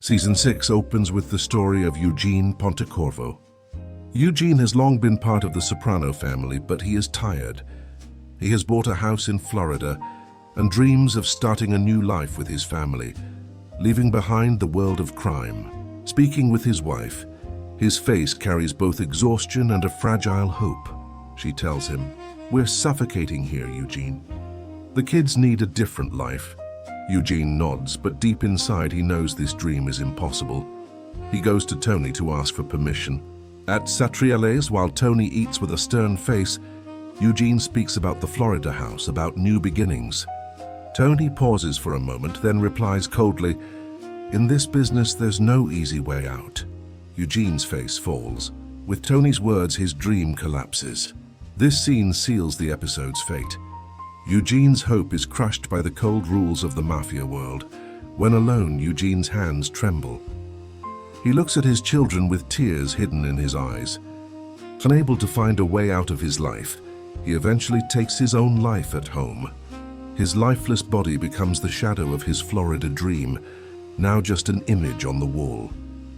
Season 6 opens with the story of Eugene Pontecorvo. Eugene has long been part of the Soprano family, but he is tired. He has bought a house in Florida and dreams of starting a new life with his family, leaving behind the world of crime. Speaking with his wife, his face carries both exhaustion and a fragile hope. She tells him, "We're suffocating here, Eugene. The kids need a different life." Eugene nods, but deep inside he knows this dream is impossible. He goes to Tony to ask for permission. At Satriale's, while Tony eats with a stern face, Eugene speaks about the Florida house, about new beginnings. Tony pauses for a moment, then replies coldly, "In this business, there's no easy way out." Eugene's face falls. With Tony's words, his dream collapses. This scene seals the episode's fate. Eugene's hope is crushed by the cold rules of the mafia world. When alone, Eugene's hands tremble. He looks at his children with tears hidden in his eyes. Unable to find a way out of his life, he eventually takes his own life at home. His lifeless body becomes the shadow of his Florida dream, now just an image on the wall.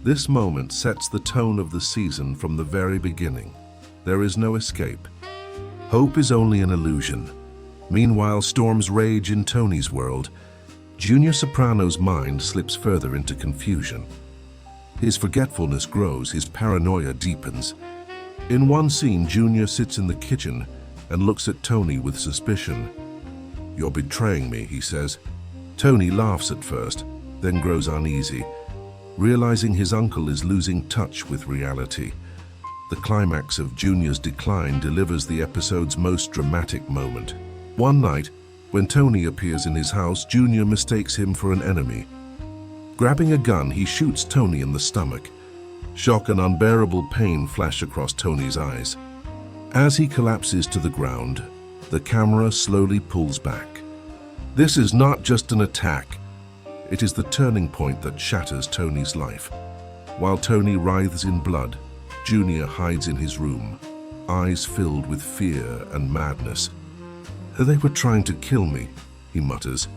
This moment sets the tone of the season from the very beginning. There is no escape. Hope is only an illusion. Meanwhile, storms rage in Tony's world. Junior Soprano's mind slips further into confusion. His forgetfulness grows, his paranoia deepens. In one scene, Junior sits in the kitchen and looks at Tony with suspicion. "You're betraying me," he says. Tony laughs at first, then grows uneasy, realizing his uncle is losing touch with reality. The climax of Junior's decline delivers the episode's most dramatic moment. One night, when Tony appears in his house, Junior mistakes him for an enemy. Grabbing a gun, he shoots Tony in the stomach. Shock and unbearable pain flash across Tony's eyes. As he collapses to the ground, the camera slowly pulls back. This is not just an attack. It is the turning point that shatters Tony's life. While Tony writhes in blood, Junior hides in his room, eyes filled with fear and madness. "They were trying to kill me," he mutters.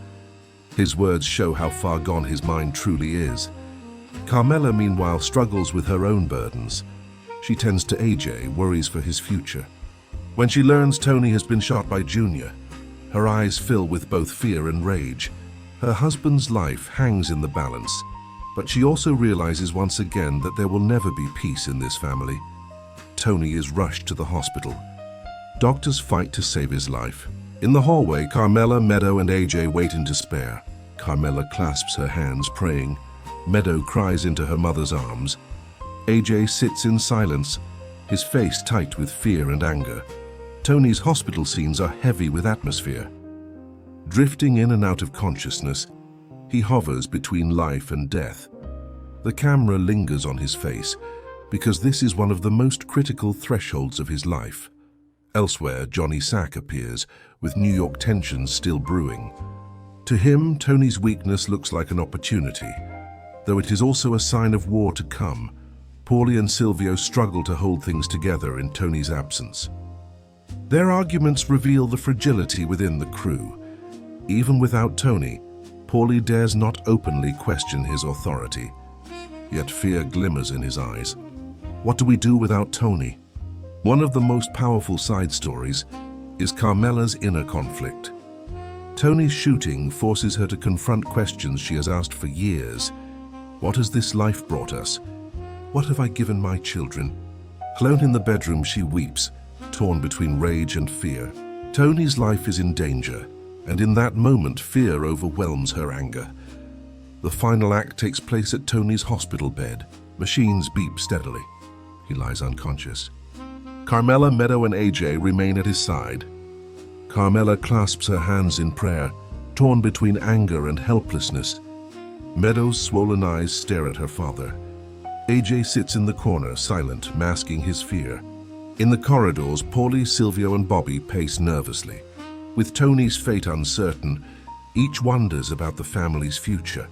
His words show how far gone his mind truly is. Carmela, meanwhile, struggles with her own burdens. She tends to AJ, worries for his future. When she learns Tony has been shot by Junior, her eyes fill with both fear and rage. Her husband's life hangs in the balance, but she also realizes once again that there will never be peace in this family. Tony is rushed to the hospital. Doctors fight to save his life. In the hallway, Carmela, Meadow, and AJ wait in despair. Carmela clasps her hands, praying. Meadow cries into her mother's arms. AJ sits in silence, his face tight with fear and anger. Tony's hospital scenes are heavy with atmosphere. Drifting in and out of consciousness, he hovers between life and death. The camera lingers on his face, because this is one of the most critical thresholds of his life. Elsewhere, Johnny Sack appears, with New York tensions still brewing. To him, Tony's weakness looks like an opportunity, though it is also a sign of war to come. Paulie and Silvio struggle to hold things together in Tony's absence. Their arguments reveal the fragility within the crew. Even without Tony, Paulie dares not openly question his authority. Yet fear glimmers in his eyes. What do we do without Tony? One of the most powerful side stories is Carmela's inner conflict. Tony's shooting forces her to confront questions she has asked for years. What has this life brought us? What have I given my children? Alone in the bedroom, she weeps, torn between rage and fear. Tony's life is in danger, and in that moment, fear overwhelms her anger. The final act takes place at Tony's hospital bed. Machines beep steadily. He lies unconscious. Carmela, Meadow, and AJ remain at his side. Carmela clasps her hands in prayer, torn between anger and helplessness. Meadow's swollen eyes stare at her father. AJ sits in the corner, silent, masking his fear. In the corridors, Paulie, Silvio, and Bobby pace nervously. With Tony's fate uncertain, each wonders about the family's future.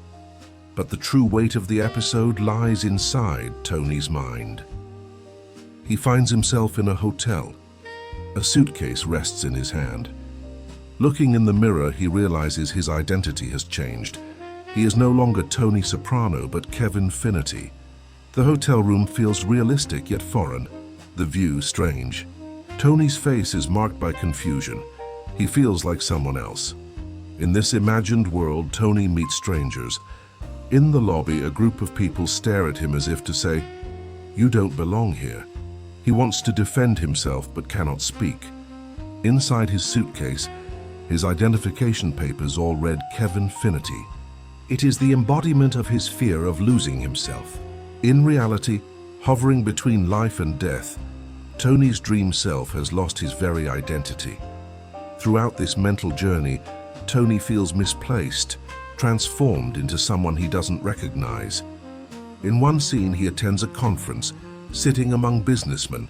But the true weight of the episode lies inside Tony's mind. He finds himself in a hotel. A suitcase rests in his hand. Looking in the mirror, he realizes his identity has changed. He is no longer Tony Soprano, but Kevin Finnerty. The hotel room feels realistic yet foreign, the view strange. Tony's face is marked by confusion. He feels like someone else. In this imagined world, Tony meets strangers. In the lobby, a group of people stare at him as if to say, "You don't belong here." He wants to defend himself but cannot speak. Inside his suitcase, his identification papers all read Kevin Finnerty. It is the embodiment of his fear of losing himself. In reality, hovering between life and death, Tony's dream self has lost his very identity. Throughout this mental journey, Tony feels misplaced, transformed into someone he doesn't recognize. In one scene, he attends a conference, sitting among businessmen.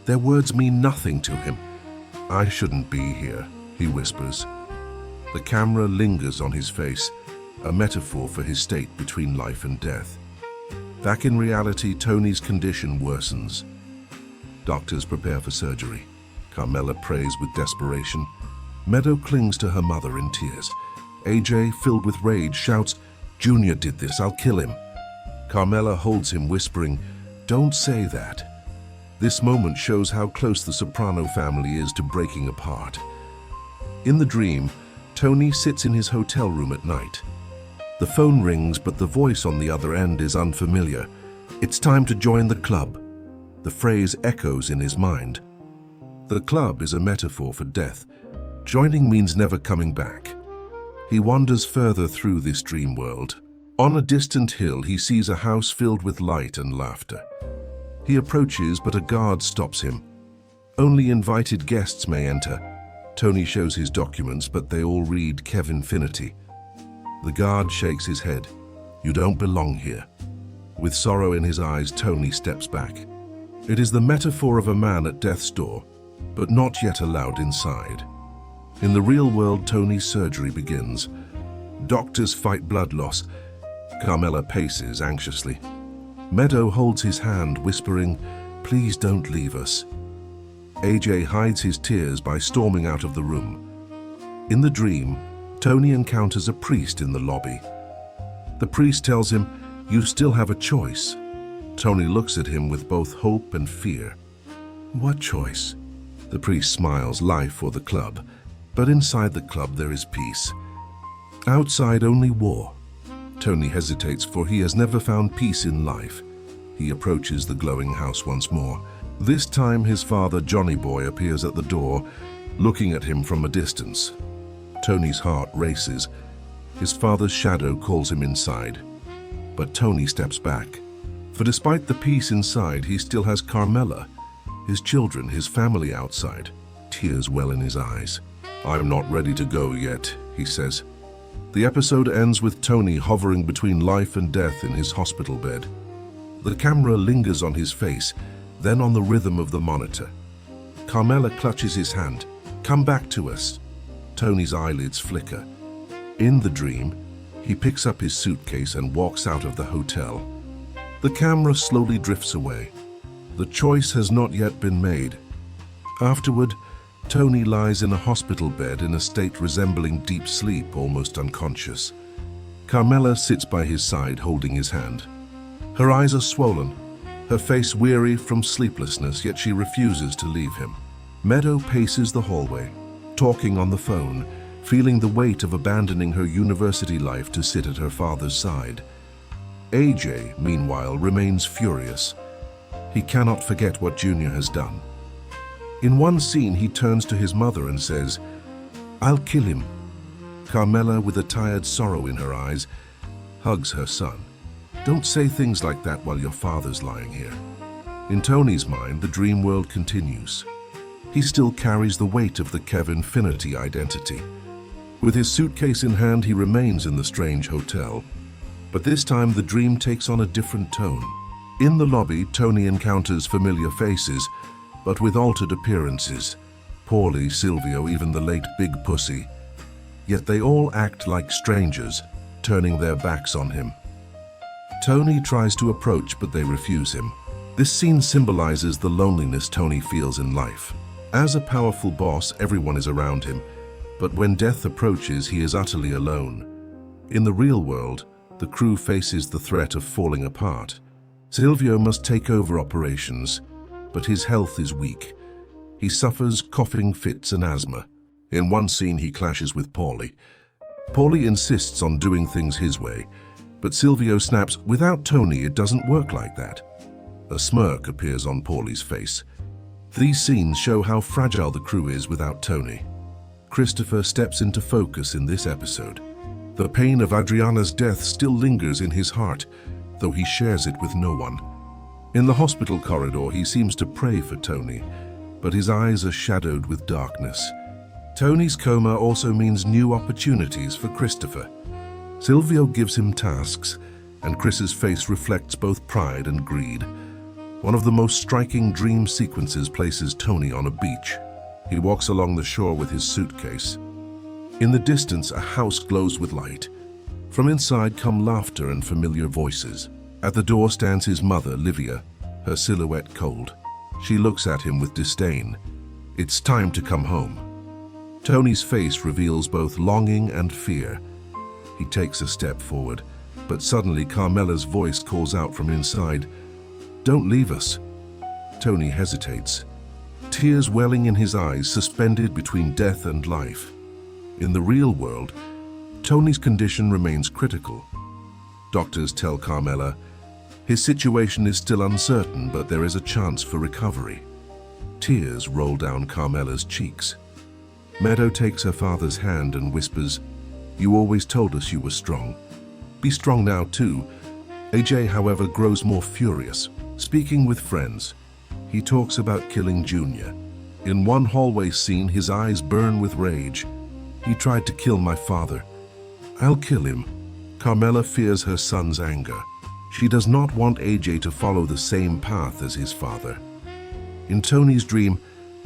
Their words mean nothing to him. "I shouldn't be here," he whispers. The camera lingers on his face, a metaphor for his state between life and death. Back in reality, Tony's condition worsens. Doctors prepare for surgery. Carmela prays with desperation. Meadow clings to her mother in tears. AJ, filled with rage, shouts, "Junior did this, I'll kill him." Carmela holds him, whispering, "Don't say that." This moment shows how close the Soprano family is to breaking apart. In the dream, Tony sits in his hotel room at night. The phone rings, but the voice on the other end is unfamiliar. "It's time to join the club." The phrase echoes in his mind. The club is a metaphor for death. Joining means never coming back. He wanders further through this dream world. On a distant hill, he sees a house filled with light and laughter. He approaches, but a guard stops him. Only invited guests may enter. Tony shows his documents, but they all read Kevin Finnerty. The guard shakes his head. "You don't belong here." With sorrow in his eyes, Tony steps back. It is the metaphor of a man at death's door, but not yet allowed inside. In the real world, Tony's surgery begins. Doctors fight blood loss. Carmela paces anxiously. Meadow holds his hand, whispering, "Please don't leave us." AJ hides his tears by storming out of the room. In the dream, Tony encounters a priest in the lobby. The priest tells him, "You still have a choice." Tony looks at him with both hope and fear. "What choice?" The priest smiles, "Life or the club." But inside the club there is peace. Outside, only war. Tony hesitates, for he has never found peace in life. He approaches the glowing house once more. This time his father, Johnny Boy, appears at the door, looking at him from a distance. Tony's heart races. His father's shadow calls him inside. But Tony steps back. For despite the peace inside, he still has Carmela, his children, his family outside. Tears well in his eyes. "I'm not ready to go yet," he says. The episode ends with Tony hovering between life and death in his hospital bed. The camera lingers on his face, then on the rhythm of the monitor. Carmela clutches his hand. "Come back to us." Tony's eyelids flicker. In the dream, he picks up his suitcase and walks out of the hotel. The camera slowly drifts away. The choice has not yet been made. Afterward, Tony lies in a hospital bed in a state resembling deep sleep, almost unconscious. Carmela sits by his side, holding his hand. Her eyes are swollen, her face weary from sleeplessness, yet she refuses to leave him. Meadow paces the hallway, talking on the phone, feeling the weight of abandoning her university life to sit at her father's side. AJ, meanwhile, remains furious. He cannot forget what Junior has done. In one scene, he turns to his mother and says, "I'll kill him." Carmela, with a tired sorrow in her eyes, hugs her son. "Don't say things like that while your father's lying here." In Tony's mind, the dream world continues. He still carries the weight of the Kevin Finnerty identity. With his suitcase in hand, he remains in the strange hotel. But this time, the dream takes on a different tone. In the lobby, Tony encounters familiar faces, but with altered appearances. Paulie, Silvio, even the late Big Pussy. Yet they all act like strangers, turning their backs on him. Tony tries to approach, but they refuse him. This scene symbolizes the loneliness Tony feels in life. As a powerful boss, everyone is around him, but when death approaches, he is utterly alone. In the real world, the crew faces the threat of falling apart. Silvio must take over operations, but his health is weak. He suffers coughing fits and asthma. In one scene, he clashes with Paulie. Paulie insists on doing things his way, but Silvio snaps, "Without Tony, it doesn't work like that." A smirk appears on Paulie's face. These scenes show how fragile the crew is without Tony. Christopher steps into focus in this episode. The pain of Adriana's death still lingers in his heart, though he shares it with no one. In the hospital corridor, he seems to pray for Tony, but his eyes are shadowed with darkness. Tony's coma also means new opportunities for Christopher. Silvio gives him tasks, and Chris's face reflects both pride and greed. One of the most striking dream sequences places Tony on a beach. He walks along the shore with his suitcase. In the distance, a house glows with light. From inside come laughter and familiar voices. At the door stands his mother, Livia, her silhouette cold. She looks at him with disdain. It's time to come home. Tony's face reveals both longing and fear. He takes a step forward, but suddenly Carmela's voice calls out from inside, "Don't leave us." Tony hesitates, tears welling in his eyes, suspended between death and life. In the real world, Tony's condition remains critical. Doctors tell Carmela, his situation is still uncertain, but there is a chance for recovery. Tears roll down Carmela's cheeks. Meadow takes her father's hand and whispers, "You always told us you were strong. Be strong now too." AJ, however, grows more furious. Speaking with friends, he talks about killing Junior. In one hallway scene, his eyes burn with rage. "He tried to kill my father. I'll kill him." Carmela fears her son's anger. She does not want AJ to follow the same path as his father. In Tony's dream,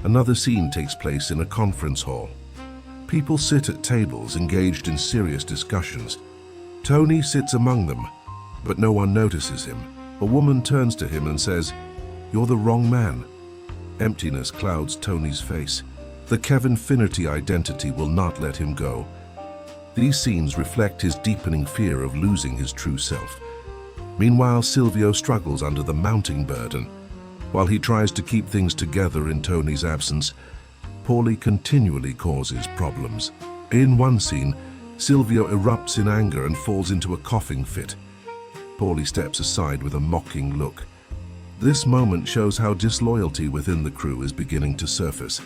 another scene takes place in a conference hall. People sit at tables engaged in serious discussions. Tony sits among them, but no one notices him. A woman turns to him and says, "You're the wrong man." Emptiness clouds Tony's face. The Kevin Finnerty identity will not let him go. These scenes reflect his deepening fear of losing his true self. Meanwhile, Silvio struggles under the mounting burden. While he tries to keep things together in Tony's absence, Paulie continually causes problems. In one scene, Silvio erupts in anger and falls into a coughing fit. Paulie steps aside with a mocking look. This moment shows how disloyalty within the crew is beginning to surface.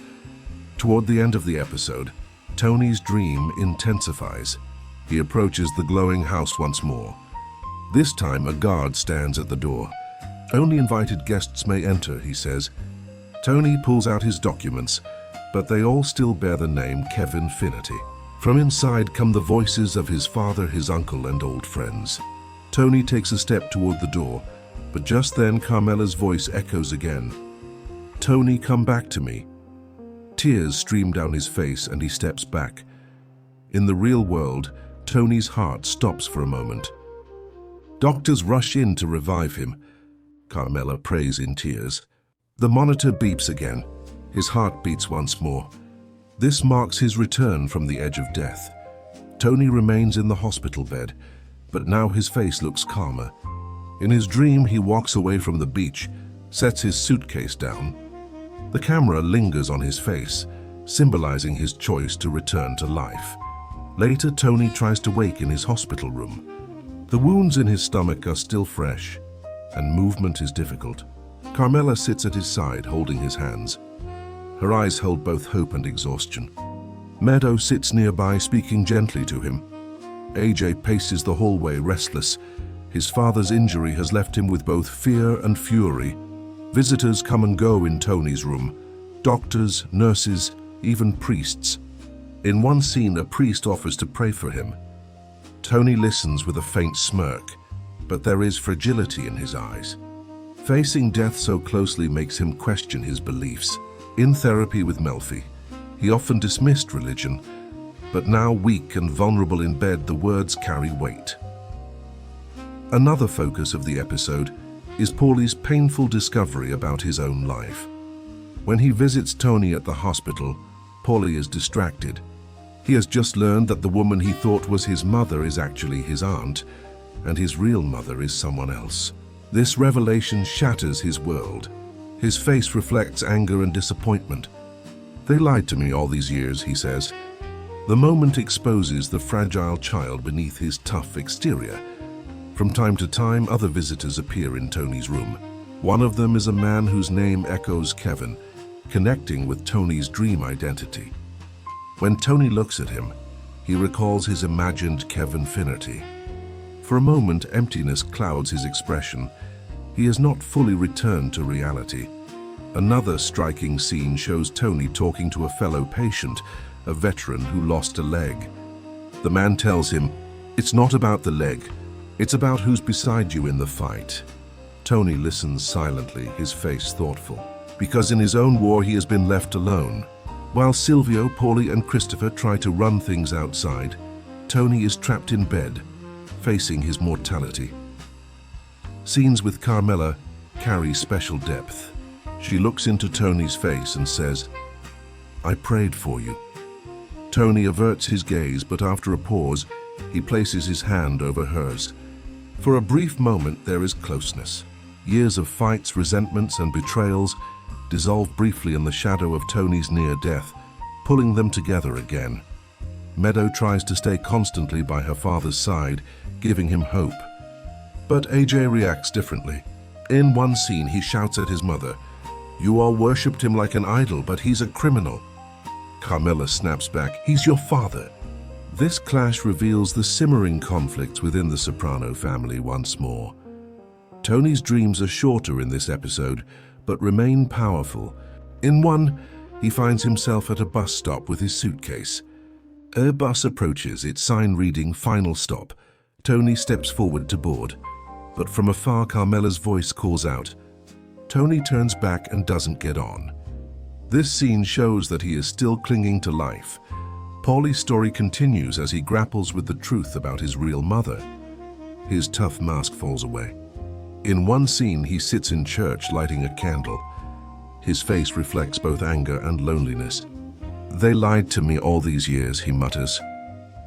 Toward the end of the episode, Tony's dream intensifies. He approaches the glowing house once more. This time, a guard stands at the door. "Only invited guests may enter," he says. Tony pulls out his documents, but they all still bear the name Kevin Finnerty. From inside come the voices of his father, his uncle, and old friends. Tony takes a step toward the door, but just then Carmela's voice echoes again. "Tony, come back to me." Tears stream down his face and he steps back. In the real world, Tony's heart stops for a moment. Doctors rush in to revive him. Carmela prays in tears. The monitor beeps again. His heart beats once more. This marks his return from the edge of death. Tony remains in the hospital bed, but now his face looks calmer. In his dream, he walks away from the beach, sets his suitcase down. The camera lingers on his face, symbolizing his choice to return to life. Later, Tony tries to wake in his hospital room. The wounds in his stomach are still fresh, and movement is difficult. Carmela sits at his side, holding his hands. Her eyes hold both hope and exhaustion. Meadow sits nearby, speaking gently to him. AJ paces the hallway, restless. His father's injury has left him with both fear and fury. Visitors come and go in Tony's room. Doctors, nurses, even priests. In one scene, a priest offers to pray for him. Tony listens with a faint smirk, but there is fragility in his eyes. Facing death so closely makes him question his beliefs. In therapy with Melfi, he often dismissed religion, but now weak and vulnerable in bed, the words carry weight. Another focus of the episode is Paulie's painful discovery about his own life. When he visits Tony at the hospital, Paulie is distracted. He has just learned that the woman he thought was his mother is actually his aunt, and his real mother is someone else. This revelation shatters his world. His face reflects anger and disappointment. "They lied to me all these years," he says. The moment exposes the fragile child beneath his tough exterior. From time to time, other visitors appear in Tony's room. One of them is a man whose name echoes Kevin, connecting with Tony's dream identity. When Tony looks at him, he recalls his imagined Kevin Finnerty. For a moment, emptiness clouds his expression. He has not fully returned to reality. Another striking scene shows Tony talking to a fellow patient, a veteran who lost a leg. The man tells him, "It's not about the leg, it's about who's beside you in the fight." Tony listens silently, his face thoughtful, because in his own war he has been left alone. While Silvio, Paulie and Christopher try to run things outside, Tony is trapped in bed, facing his mortality. Scenes with Carmela carry special depth. She looks into Tony's face and says, "I prayed for you." Tony averts his gaze, but after a pause, he places his hand over hers. For a brief moment, there is closeness. Years of fights, resentments, and betrayals dissolve briefly in the shadow of Tony's near death, pulling them together again. Meadow tries to stay constantly by her father's side, giving him hope. But AJ reacts differently. In one scene, he shouts at his mother, "You all worshipped him like an idol, but he's a criminal." Carmela snaps back, "He's your father." This clash reveals the simmering conflicts within the Soprano family once more. Tony's dreams are shorter in this episode, but remain powerful. In one, he finds himself at a bus stop with his suitcase. A bus approaches, its sign reading "Final Stop." Tony steps forward to board, but from afar Carmela's voice calls out. Tony turns back and doesn't get on. This scene shows that he is still clinging to life. Paulie's story continues as he grapples with the truth about his real mother. His tough mask falls away. In one scene, he sits in church lighting a candle. His face reflects both anger and loneliness. "They lied to me all these years," he mutters.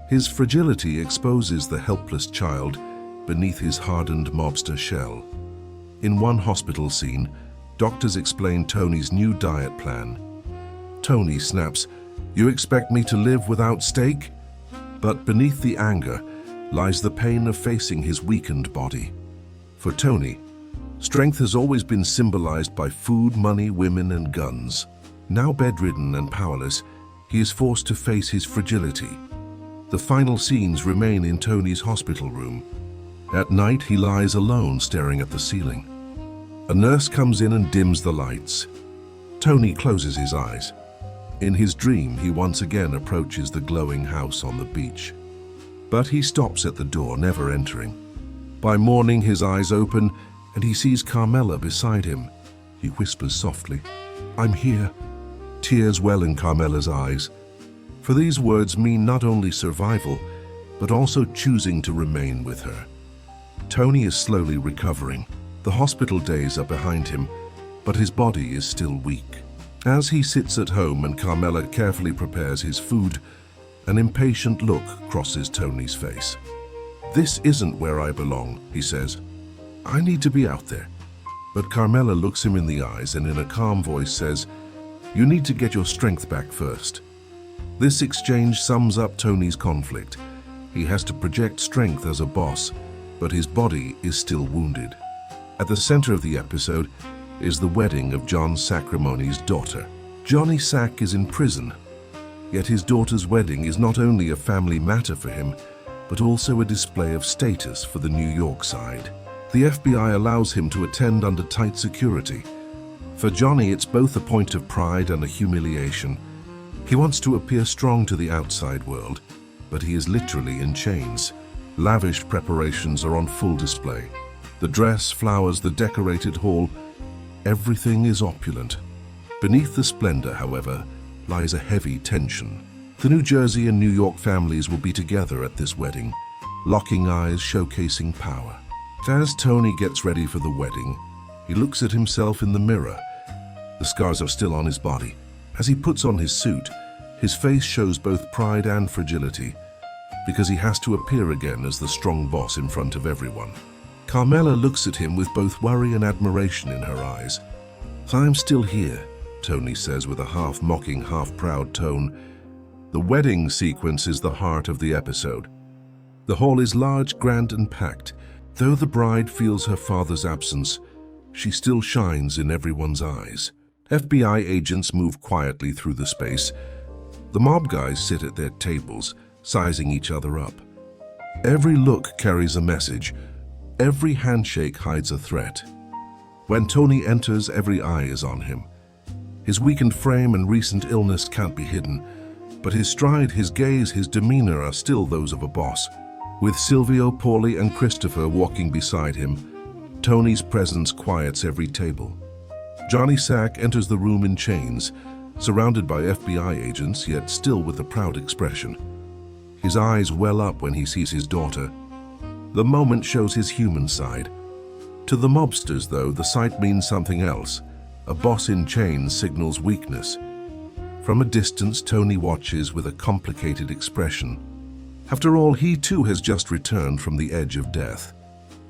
His fragility exposes the helpless child beneath his hardened mobster shell. In one hospital scene, doctors explain Tony's new diet plan. Tony snaps, "You expect me to live without steak?" But beneath the anger lies the pain of facing his weakened body. For Tony, strength has always been symbolized by food, money, women, and guns. Now bedridden and powerless, he is forced to face his fragility. The final scenes remain in Tony's hospital room. At night, he lies alone, staring at the ceiling. A nurse comes in and dims the lights. Tony closes his eyes. In his dream, he once again approaches the glowing house on the beach. But he stops at the door, never entering. By morning, his eyes open, and he sees Carmela beside him. He whispers softly, "I'm here." Tears well in Carmela's eyes. For these words mean not only survival, but also choosing to remain with her. Tony is slowly recovering. The hospital days are behind him, but his body is still weak. As he sits at home and Carmela carefully prepares his food, an impatient look crosses Tony's face. "This isn't where I belong," he says. "I need to be out there." But Carmela looks him in the eyes and in a calm voice says, "You need to get your strength back first." This exchange sums up Tony's conflict. He has to project strength as a boss, but his body is still wounded. At the center of the episode is the wedding of John Sacrimoni's daughter. Johnny Sack is in prison, yet his daughter's wedding is not only a family matter for him, but also a display of status for the New York side. The FBI allows him to attend under tight security. For Johnny, it's both a point of pride and a humiliation. He wants to appear strong to the outside world, but he is literally in chains. Lavish preparations are on full display. The dress, flowers, the decorated hall, everything is opulent. Beneath the splendor, however, lies a heavy tension. The New Jersey and New York families will be together at this wedding, locking eyes, showcasing power. As Tony gets ready for the wedding, he looks at himself in the mirror. The scars are still on his body. As he puts on his suit, His face shows both pride and fragility, because he has to appear again as the strong boss in front of everyone. Carmela looks at him with both worry and admiration in her eyes. "I'm still here," Tony says with a half-mocking, half-proud tone. The wedding sequence is the heart of the episode. The hall is large, grand, and packed. Though the bride feels her father's absence, she still shines in everyone's eyes. FBI agents move quietly through the space. The mob guys sit at their tables, sizing each other up. Every look carries a message. Every handshake hides a threat. When Tony enters, every eye is on him. His weakened frame and recent illness can't be hidden, but his stride, his gaze, his demeanor are still those of a boss. With Silvio, Paulie, and Christopher walking beside him, Tony's presence quiets every table. Johnny Sack enters the room in chains, surrounded by FBI agents, yet still with a proud expression. His eyes well up when he sees his daughter. The moment shows his human side. To the mobsters, though, the sight means something else. A boss in chains signals weakness. From a distance, Tony watches with a complicated expression. After all, he too has just returned from the edge of death.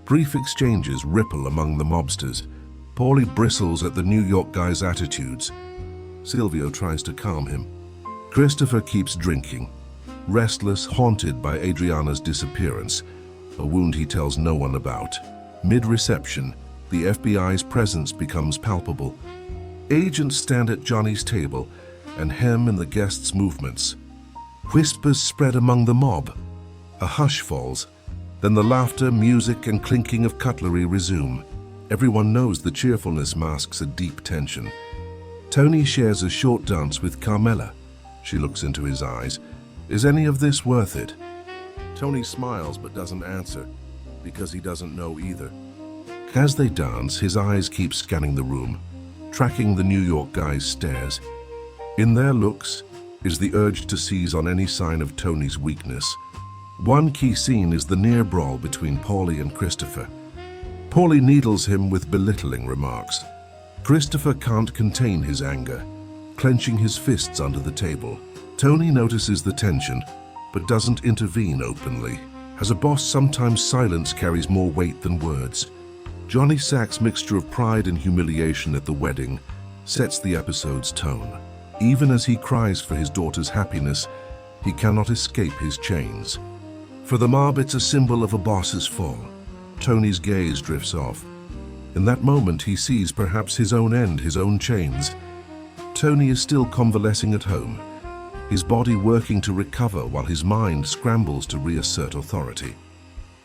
Brief exchanges ripple among the mobsters. Paulie bristles at the New York guy's attitudes. Silvio tries to calm him. Christopher keeps drinking, restless, haunted by Adriana's disappearance, a wound he tells no one about. Mid-reception, the FBI's presence becomes palpable. Agents stand at Johnny's table and hem in the guests' movements. Whispers spread among the mob. A hush falls. Then the laughter, music, and clinking of cutlery resume. Everyone knows the cheerfulness masks a deep tension. Tony shares a short dance with Carmela. She looks into his eyes. Is any of this worth it? Tony smiles but doesn't answer, because he doesn't know either. As they dance, his eyes keep scanning the room, tracking the New York guy's stares. In their looks is the urge to seize on any sign of Tony's weakness. One key scene is the near brawl between Paulie and Christopher. Paulie needles him with belittling remarks. Christopher can't contain his anger, clenching his fists under the table. Tony notices the tension, but doesn't intervene openly. As a boss, sometimes silence carries more weight than words. Johnny Sack's mixture of pride and humiliation at the wedding sets the episode's tone. Even as he cries for his daughter's happiness, he cannot escape his chains. For the mob, it's a symbol of a boss's fall. Tony's gaze drifts off. In that moment, he sees perhaps his own end, his own chains. Tony is still convalescing at home, his body working to recover while his mind scrambles to reassert authority.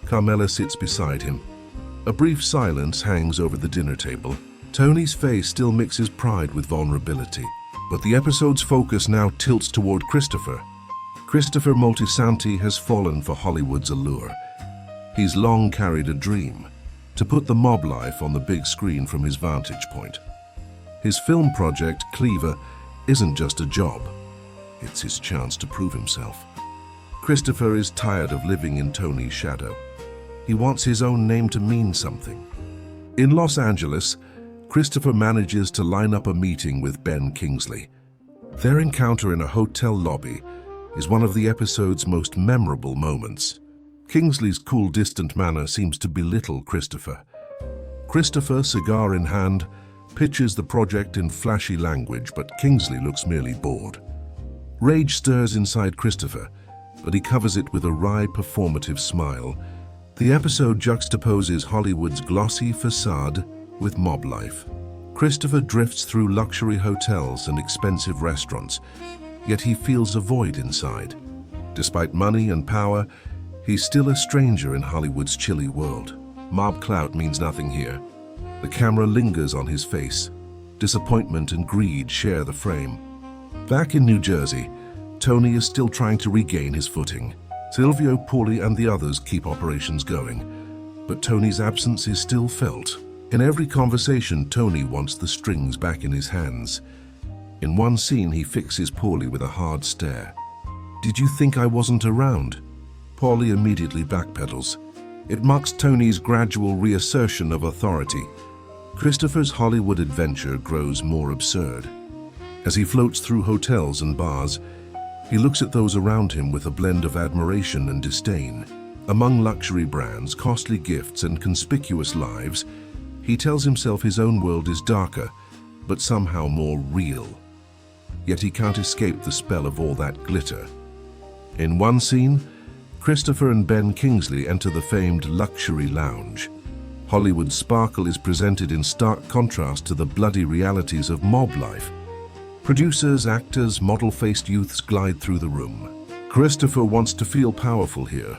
Carmela sits beside him. A brief silence hangs over the dinner table. Tony's face still mixes pride with vulnerability, but the episode's focus now tilts toward Christopher. Christopher Moltisanti has fallen for Hollywood's allure. He's long carried a dream, to put the mob life on the big screen from his vantage point. His film project, Cleaver, isn't just a job. It's his chance to prove himself. Christopher is tired of living in Tony's shadow. He wants his own name to mean something. In Los Angeles, Christopher manages to line up a meeting with Ben Kingsley. Their encounter in a hotel lobby is one of the episode's most memorable moments. Kingsley's cool, distant manner seems to belittle Christopher. Christopher, cigar in hand, pitches the project in flashy language, but Kingsley looks merely bored. Rage stirs inside Christopher, but he covers it with a wry, performative smile. The episode juxtaposes Hollywood's glossy facade with mob life. Christopher drifts through luxury hotels and expensive restaurants, yet he feels a void inside. Despite money and power, he's still a stranger in Hollywood's chilly world. Mob clout means nothing here. The camera lingers on his face. Disappointment and greed share the frame. Back in New Jersey, Tony is still trying to regain his footing. Silvio, Paulie, and the others keep operations going, but Tony's absence is still felt. In every conversation, Tony wants the strings back in his hands. In one scene, he fixes Paulie with a hard stare. "Did you think I wasn't around?" Paulie immediately backpedals. It marks Tony's gradual reassertion of authority. Christopher's Hollywood adventure grows more absurd. As he floats through hotels and bars, He looks at those around him with a blend of admiration and disdain. Among luxury brands, costly gifts, and conspicuous lives, he tells himself his own world is darker, but somehow more real. Yet he can't escape the spell of all that glitter. In one scene, Christopher and Ben Kingsley enter the famed luxury lounge. Hollywood's sparkle is presented in stark contrast to the bloody realities of mob life. Producers, actors, model-faced youths glide through the room. Christopher wants to feel powerful here,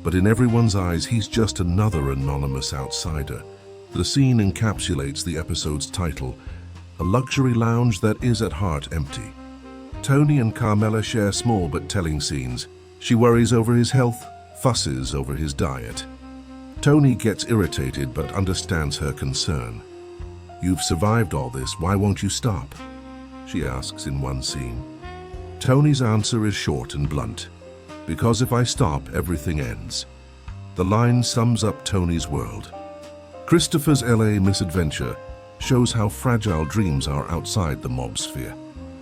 but in everyone's eyes he's just another anonymous outsider. The scene encapsulates the episode's title, a luxury lounge that is at heart empty. Tony and Carmela share small but telling scenes. She worries over his health, fusses over his diet. Tony gets irritated but understands her concern. "You've survived all this, why won't you stop?" she asks in one scene. Tony's answer is short and blunt. "Because if I stop, everything ends." The line sums up Tony's world. Christopher's LA misadventure shows how fragile dreams are outside the mob sphere.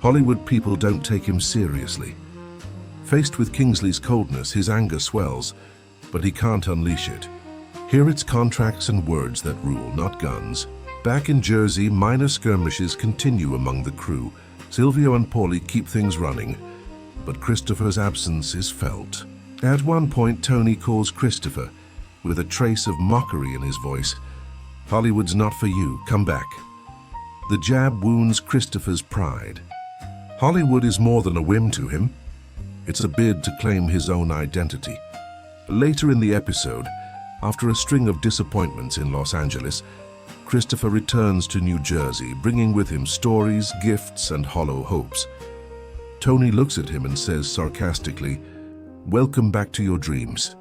Hollywood people don't take him seriously. Faced with Kingsley's coldness, his anger swells, but he can't unleash it. Here it's contracts and words that rule, not guns. Back in Jersey, minor skirmishes continue among the crew. Silvio and Paulie keep things running, but Christopher's absence is felt. At one point, Tony calls Christopher, with a trace of mockery in his voice. "Hollywood's not for you, come back." The jab wounds Christopher's pride. Hollywood is more than a whim to him. It's a bid to claim his own identity. Later in the episode, after a string of disappointments in Los Angeles, Christopher returns to New Jersey, bringing with him stories, gifts, and hollow hopes. Tony looks at him and says sarcastically, "Welcome back to your dreams."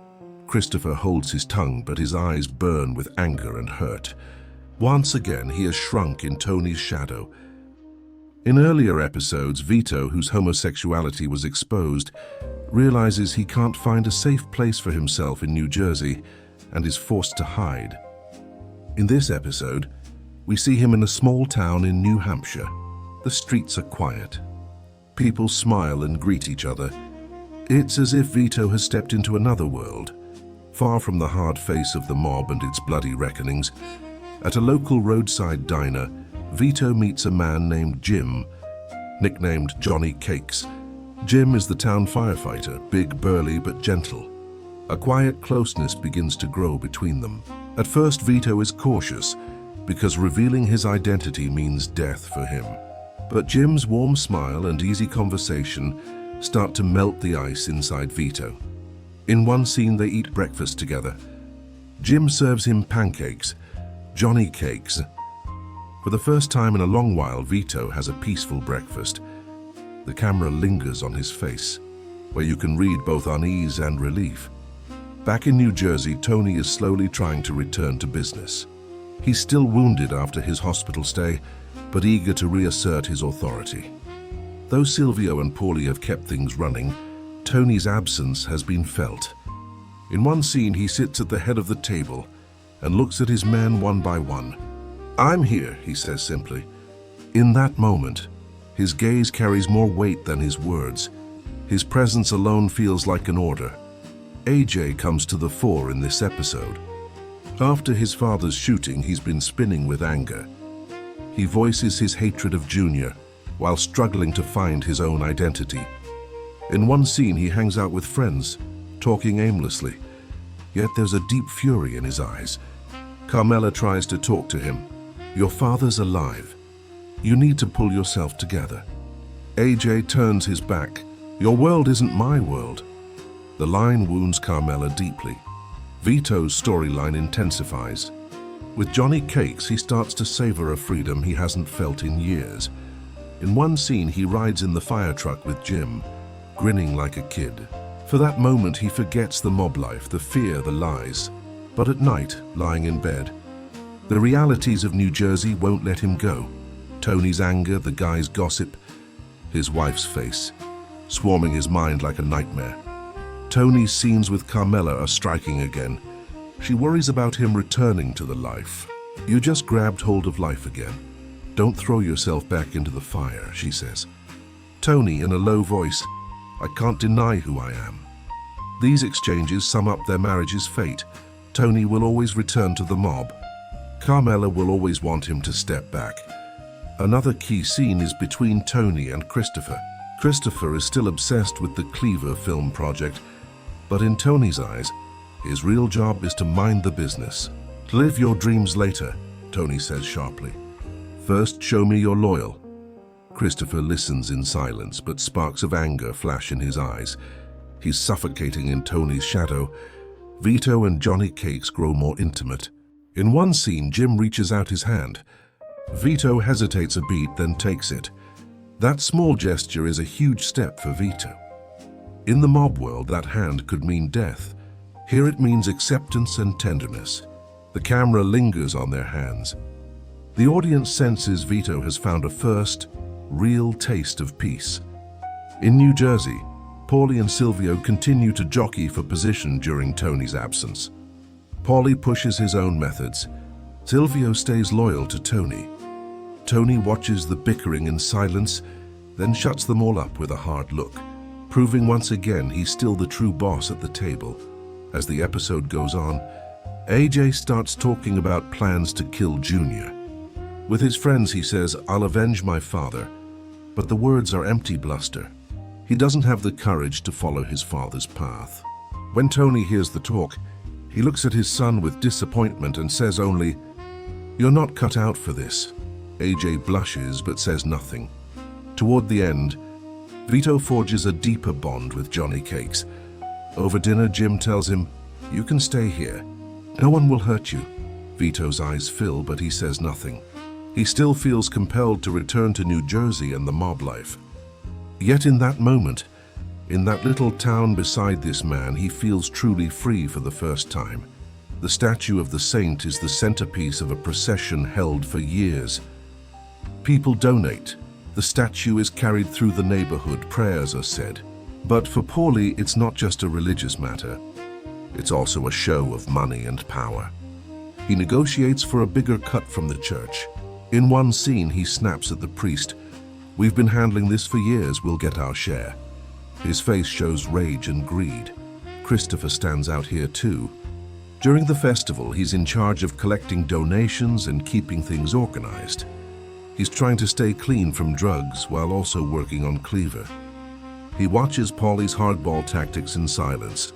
Christopher holds his tongue, but his eyes burn with anger and hurt. Once again, he has shrunk in Tony's shadow. In earlier episodes, Vito, whose homosexuality was exposed, realizes he can't find a safe place for himself in New Jersey and is forced to hide. In this episode, we see him in a small town in New Hampshire. The streets are quiet. People smile and greet each other. It's as if Vito has stepped into another world, far from the hard face of the mob and its bloody reckonings. At a local roadside diner, Vito meets a man named Jim, nicknamed Johnny Cakes. Jim is the town firefighter, big, burly, but gentle. A quiet closeness begins to grow between them. At first, Vito is cautious, because revealing his identity means death for him. But Jim's warm smile and easy conversation start to melt the ice inside Vito. In one scene, they eat breakfast together. Jim serves him pancakes, Johnny Cakes. For the first time in a long while, Vito has a peaceful breakfast. The camera lingers on his face, where you can read both unease and relief. Back in New Jersey, Tony is slowly trying to return to business. He's still wounded after his hospital stay, but eager to reassert his authority. Though Silvio and Paulie have kept things running, Tony's absence has been felt. In one scene, he sits at the head of the table and looks at his men one by one. "I'm here," he says simply. In that moment, his gaze carries more weight than his words. His presence alone feels like an order. AJ comes to the fore in this episode. After his father's shooting, he's been spinning with anger. He voices his hatred of Junior while struggling to find his own identity. In one scene, he hangs out with friends, talking aimlessly. Yet there's a deep fury in his eyes. Carmela tries to talk to him. "Your father's alive. You need to pull yourself together." AJ turns his back. "Your world isn't my world." The line wounds Carmela deeply. Vito's storyline intensifies. With Johnny Cakes, he starts to savor a freedom he hasn't felt in years. In one scene, he rides in the fire truck with Jim, grinning like a kid. For that moment, he forgets the mob life, the fear, the lies. But at night, lying in bed, the realities of New Jersey won't let him go. Tony's anger, the guy's gossip, his wife's face, swarming his mind like a nightmare. Tony's scenes with Carmela are striking again. She worries about him returning to the life. "You just grabbed hold of life again. Don't throw yourself back into the fire," she says. Tony, in a low voice, I can't deny who I am. These exchanges sum up their marriage's fate. Tony will always return to the mob. Carmela will always want him to step back. Another key scene is between Tony and Christopher. Christopher is still obsessed with the Cleaver film project, but in Tony's eyes, his real job is to mind the business. Live your dreams later, Tony says sharply. First, show me you're loyal. Christopher listens in silence, but sparks of anger flash in his eyes. He's suffocating in Tony's shadow. Vito and Johnny Cakes grow more intimate. In one scene, Jim reaches out his hand. Vito hesitates a beat, then takes it. That small gesture is a huge step for Vito. In the mob world, that hand could mean death. Here it means acceptance and tenderness. The camera lingers on their hands. The audience senses Vito has found a first, real taste of peace. In New Jersey, Paulie and Silvio continue to jockey for position during Tony's absence. Paulie pushes his own methods. Silvio stays loyal to Tony. Tony watches the bickering in silence, then shuts them all up with a hard look, proving once again he's still the true boss at the table. As the episode goes on, AJ starts talking about plans to kill Junior. With his friends, he says, "I'll avenge my father," but the words are empty bluster. He doesn't have the courage to follow his father's path. When Tony hears the talk, he looks at his son with disappointment and says only, "You're not cut out for this." AJ blushes but says nothing. Toward the end, Vito forges a deeper bond with Johnny Cakes. Over dinner, Jim tells him, "You can stay here. No one will hurt you." Vito's eyes fill, but he says nothing. He still feels compelled to return to New Jersey and the mob life. Yet in that moment, in that little town beside this man, he feels truly free for the first time. The statue of the saint is the centerpiece of a procession held for years. People donate. The statue is carried through the neighborhood. Prayers are said. But for Paulie, it's not just a religious matter. It's also a show of money and power. He negotiates for a bigger cut from the church. In one scene, he snaps at the priest. "We've been handling this for years. We'll get our share." His face shows rage and greed. Christopher stands out here too. During the festival, he's in charge of collecting donations and keeping things organized. He's trying to stay clean from drugs while also working on Cleaver. He watches Paulie's hardball tactics in silence,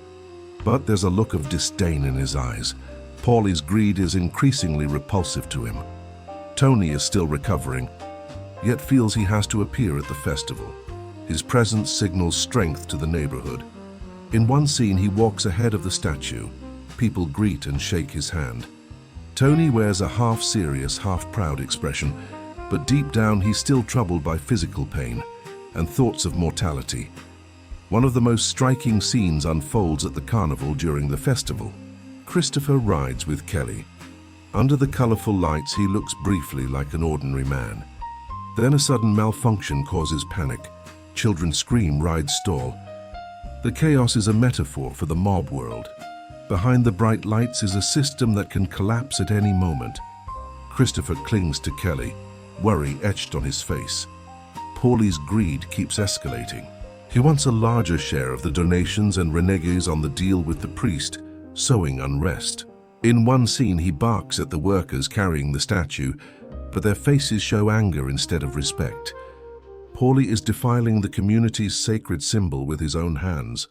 but there's a look of disdain in his eyes. Paulie's greed is increasingly repulsive to him. Tony is still recovering, yet feels he has to appear at the festival. His presence signals strength to the neighborhood. In one scene, he walks ahead of the statue. People greet and shake his hand. Tony wears a half-serious, half-proud expression, but deep down he's still troubled by physical pain and thoughts of mortality. One of the most striking scenes unfolds at the carnival during the festival. Christopher rides with Kelly. Under the colorful lights, he looks briefly like an ordinary man. Then a sudden malfunction causes panic. Children scream, rides stall. The chaos is a metaphor for the mob world. Behind the bright lights is a system that can collapse at any moment. Christopher clings to Kelly, worry etched on his face. Paulie's greed keeps escalating. He wants a larger share of the donations and reneges on the deal with the priest, sowing unrest. In one scene, he barks at the workers carrying the statue, but their faces show anger instead of respect. Paulie is defiling the community's sacred symbol with his own hands.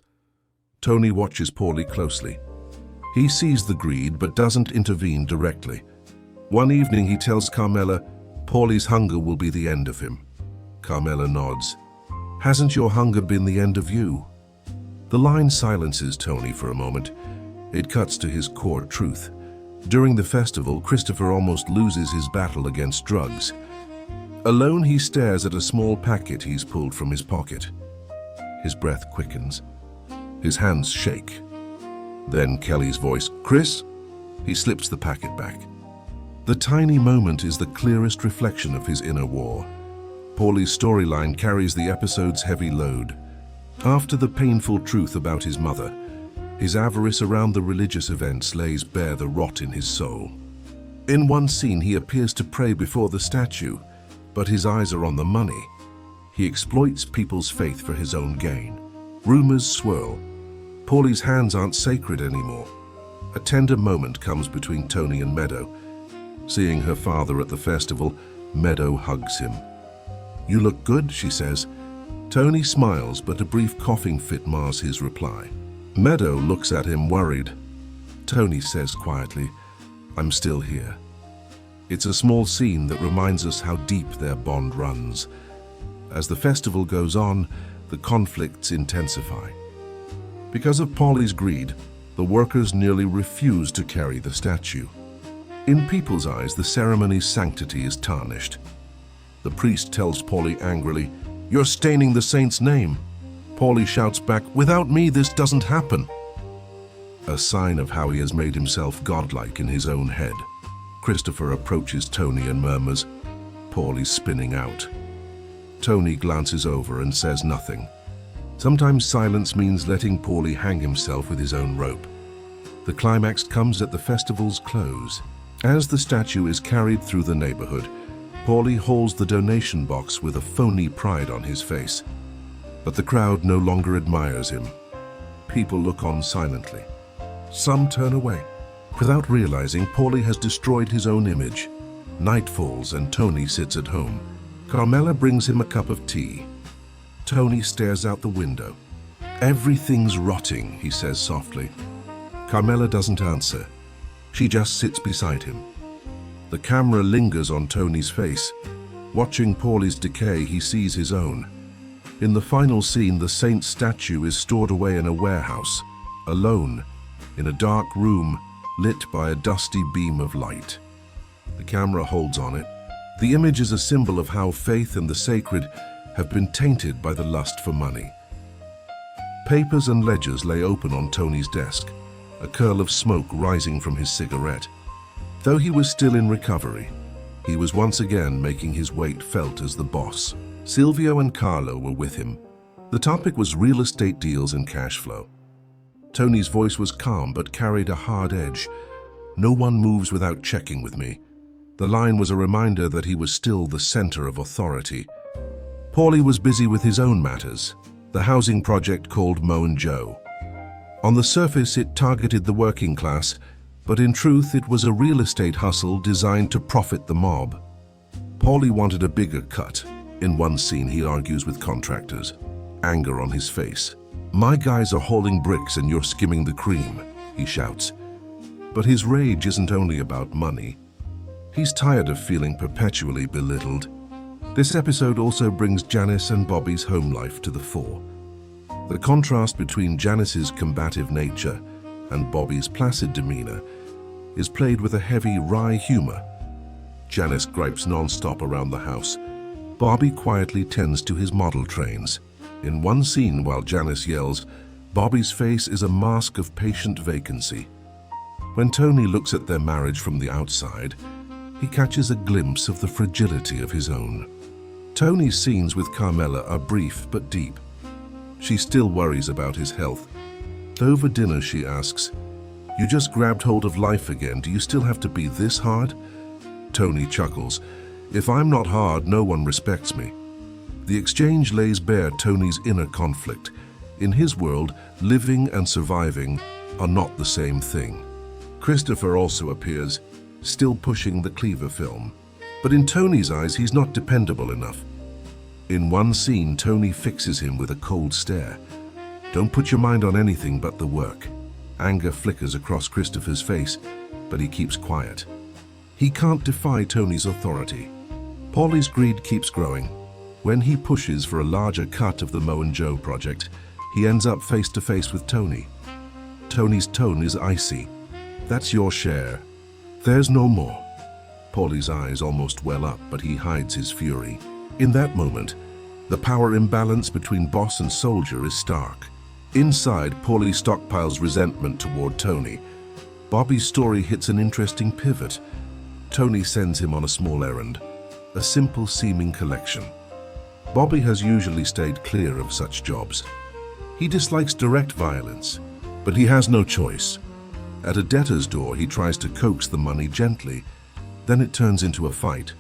Tony watches Paulie closely. He sees the greed but doesn't intervene directly. One evening, he tells Carmela, "Paulie's hunger will be the end of him." Carmela nods. "Hasn't your hunger been the end of you?" The line silences Tony for a moment. It cuts to his core truth. During the festival, Christopher almost loses his battle against drugs. Alone, he stares at a small packet he's pulled from his pocket. His breath quickens. His hands shake. Then Kelly's voice, "Chris?" He slips the packet back. The tiny moment is the clearest reflection of his inner war. Paulie's storyline carries the episode's heavy load. After the painful truth about his mother, his avarice around the religious events lays bare the rot in his soul. In one scene, he appears to pray before the statue, but his eyes are on the money. He exploits people's faith for his own gain. Rumors swirl. Paulie's hands aren't sacred anymore. A tender moment comes between Tony and Meadow. Seeing her father at the festival, Meadow hugs him. "You look good," she says. Tony smiles, but a brief coughing fit mars his reply. Meadow looks at him worried. Tony says quietly, "I'm still here." It's a small scene that reminds us how deep their bond runs. As the festival goes on, the conflicts intensify. Because of Paulie's greed, the workers nearly refuse to carry the statue. In people's eyes, the ceremony's sanctity is tarnished. The priest tells Paulie angrily, "You're staining the saint's name." Paulie shouts back, "Without me, this doesn't happen." A sign of how he has made himself godlike in his own head. Christopher approaches Tony and murmurs, "Paulie's spinning out." Tony glances over and says nothing. Sometimes silence means letting Paulie hang himself with his own rope. The climax comes at the festival's close. As the statue is carried through the neighborhood, Paulie hauls the donation box with a phony pride on his face. But the crowd no longer admires him. People look on silently. Some turn away. Without realizing, Paulie has destroyed his own image. Night falls and Tony sits at home. Carmela brings him a cup of tea. Tony stares out the window. "Everything's rotting," he says softly. Carmela doesn't answer. She just sits beside him. The camera lingers on Tony's face. Watching Paulie's decay, he sees his own. In the final scene, the saint's statue is stored away in a warehouse, alone, in a dark room, lit by a dusty beam of light. The camera holds on it. The image is a symbol of how faith and the sacred have been tainted by the lust for money. Papers and ledgers lay open on Tony's desk, a curl of smoke rising from his cigarette. Though he was still in recovery, he was once again making his weight felt as the boss. Silvio and Carlo were with him. The topic was real estate deals and cash flow. Tony's voice was calm but carried a hard edge. "No one moves without checking with me." The line was a reminder that he was still the center of authority. Paulie was busy with his own matters, the housing project called Mo and Joe. On the surface, it targeted the working class, but in truth, it was a real estate hustle designed to profit the mob. Paulie wanted a bigger cut. In one scene, he argues with contractors, anger on his face. "My guys are hauling bricks and you're skimming the cream," he shouts. But his rage isn't only about money. He's tired of feeling perpetually belittled. This episode also brings Janice and Bobby's home life to the fore. The contrast between Janice's combative nature and Bobby's placid demeanor is played with a heavy, wry humor. Janice gripes non-stop around the house. Bobby quietly tends to his model trains. In one scene, while Janice yells, Bobby's face is a mask of patient vacancy. When Tony looks at their marriage from the outside, he catches a glimpse of the fragility of his own. Tony's scenes with Carmela are brief but deep. She still worries about his health. Over dinner, she asks, "You just grabbed hold of life again. Do you still have to be this hard?" Tony chuckles. "If I'm not hard, no one respects me." The exchange lays bare Tony's inner conflict. In his world, living and surviving are not the same thing. Christopher also appears, still pushing the Cleaver film. But in Tony's eyes, he's not dependable enough. In one scene, Tony fixes him with a cold stare. "Don't put your mind on anything but the work." Anger flickers across Christopher's face, but he keeps quiet. He can't defy Tony's authority. Paulie's greed keeps growing. When he pushes for a larger cut of the Mo and Joe project, he ends up face to face with Tony. Tony's tone is icy. "That's your share. There's no more." Paulie's eyes almost well up, but he hides his fury. In that moment, the power imbalance between boss and soldier is stark. Inside, Paulie stockpiles resentment toward Tony. Bobby's story hits an interesting pivot. Tony sends him on a small errand, a simple-seeming collection. Bobby has usually stayed clear of such jobs. He dislikes direct violence, but he has no choice. At a debtor's door, he tries to coax the money gently. Then it turns into a fight.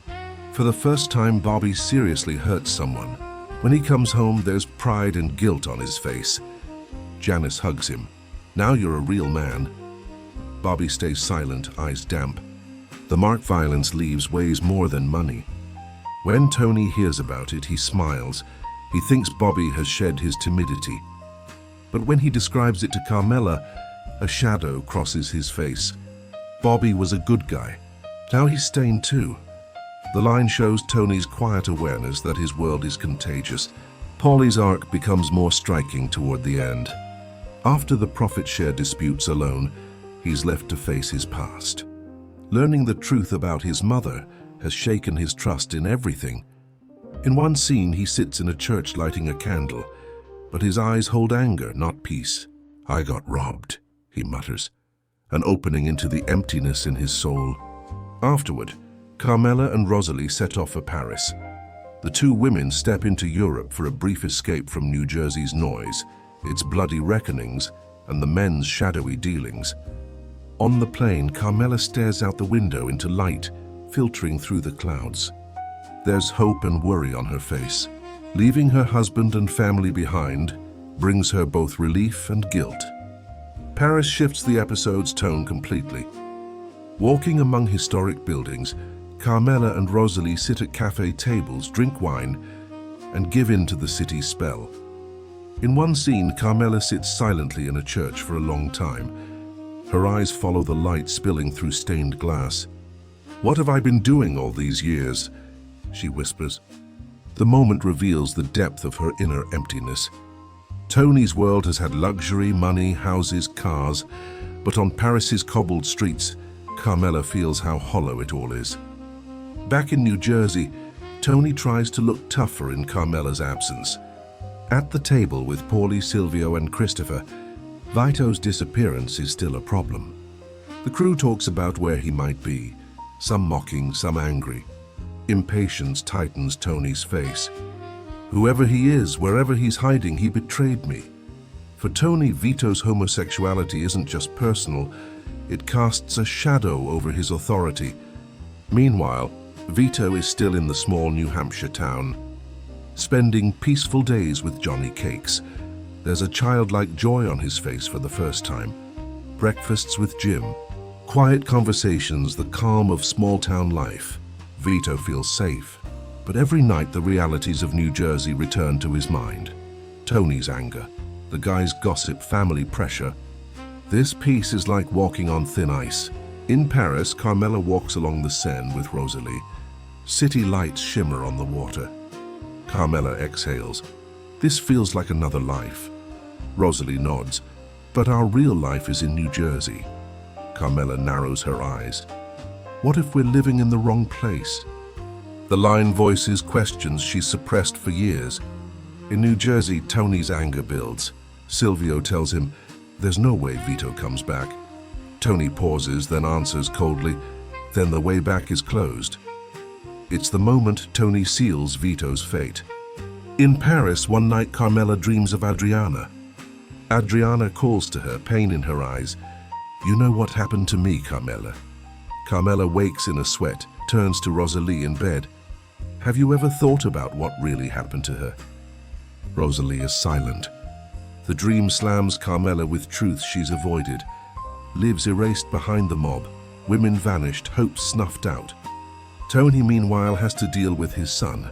For the first time, Bobby seriously hurts someone. When he comes home, there's pride and guilt on his face. Janice hugs him. "Now you're a real man." Bobby stays silent, eyes damp. The Mark violence leaves weighs more than money. When Tony hears about it, he smiles. He thinks Bobby has shed his timidity. But when he describes it to Carmela, a shadow crosses his face. Bobby was a good guy. Now he's stained too. The line shows Tony's quiet awareness that his world is contagious. Paulie's arc becomes more striking toward the end. After the profit share disputes alone, he's left to face his past. Learning the truth about his mother has shaken his trust in everything. In one scene, he sits in a church lighting a candle, but his eyes hold anger, not peace. "I got robbed," he mutters, an opening into the emptiness in his soul. Afterward, Carmela and Rosalie set off for Paris. The two women step into Europe for a brief escape from New Jersey's noise, its bloody reckonings, and the men's shadowy dealings. On the plane, Carmela stares out the window into light, filtering through the clouds. There's hope and worry on her face. Leaving her husband and family behind brings her both relief and guilt. Paris shifts the episode's tone completely. Walking among historic buildings, Carmela and Rosalie sit at cafe tables, drink wine, and give in to the city's spell. In one scene, Carmela sits silently in a church for a long time. Her eyes follow the light spilling through stained glass. "What have I been doing all these years?" she whispers. The moment reveals the depth of her inner emptiness. Tony's world has had luxury, money, houses, cars, but on Paris's cobbled streets, Carmela feels how hollow it all is. Back in New Jersey, Tony tries to look tougher in Carmela's absence. At the table with Paulie, Silvio, and Christopher, Vito's disappearance is still a problem. The crew talks about where he might be, some mocking, some angry. Impatience tightens Tony's face. "Whoever he is, wherever he's hiding, he betrayed me." For Tony, Vito's homosexuality isn't just personal, it casts a shadow over his authority. Meanwhile, Vito is still in the small New Hampshire town, spending peaceful days with Johnny Cakes. There's a childlike joy on his face for the first time. Breakfasts with Jim, quiet conversations, the calm of small-town life. Vito feels safe, but every night the realities of New Jersey return to his mind. Tony's anger, the guy's gossip, family pressure. This piece is like walking on thin ice. In Paris, Carmela walks along the Seine with Rosalie. City lights shimmer on the water. Carmela exhales. "This feels like another life." Rosalie nods. "But our real life is in New Jersey." Carmela narrows her eyes. "What if we're living in the wrong place?" The line voices questions she's suppressed for years. In New Jersey, Tony's anger builds. Silvio tells him, "There's no way Vito comes back." Tony pauses, then answers coldly, "Then the way back is closed." It's the moment Tony seals Vito's fate. In Paris, one night Carmela dreams of Adriana. Adriana calls to her, pain in her eyes. "You know what happened to me, Carmela." Carmela wakes in a sweat, turns to Rosalie in bed. "Have you ever thought about what really happened to her?" Rosalie is silent. The dream slams Carmela with truths she's avoided. Lives erased behind the mob, women vanished, hopes snuffed out. Tony, meanwhile, has to deal with his son.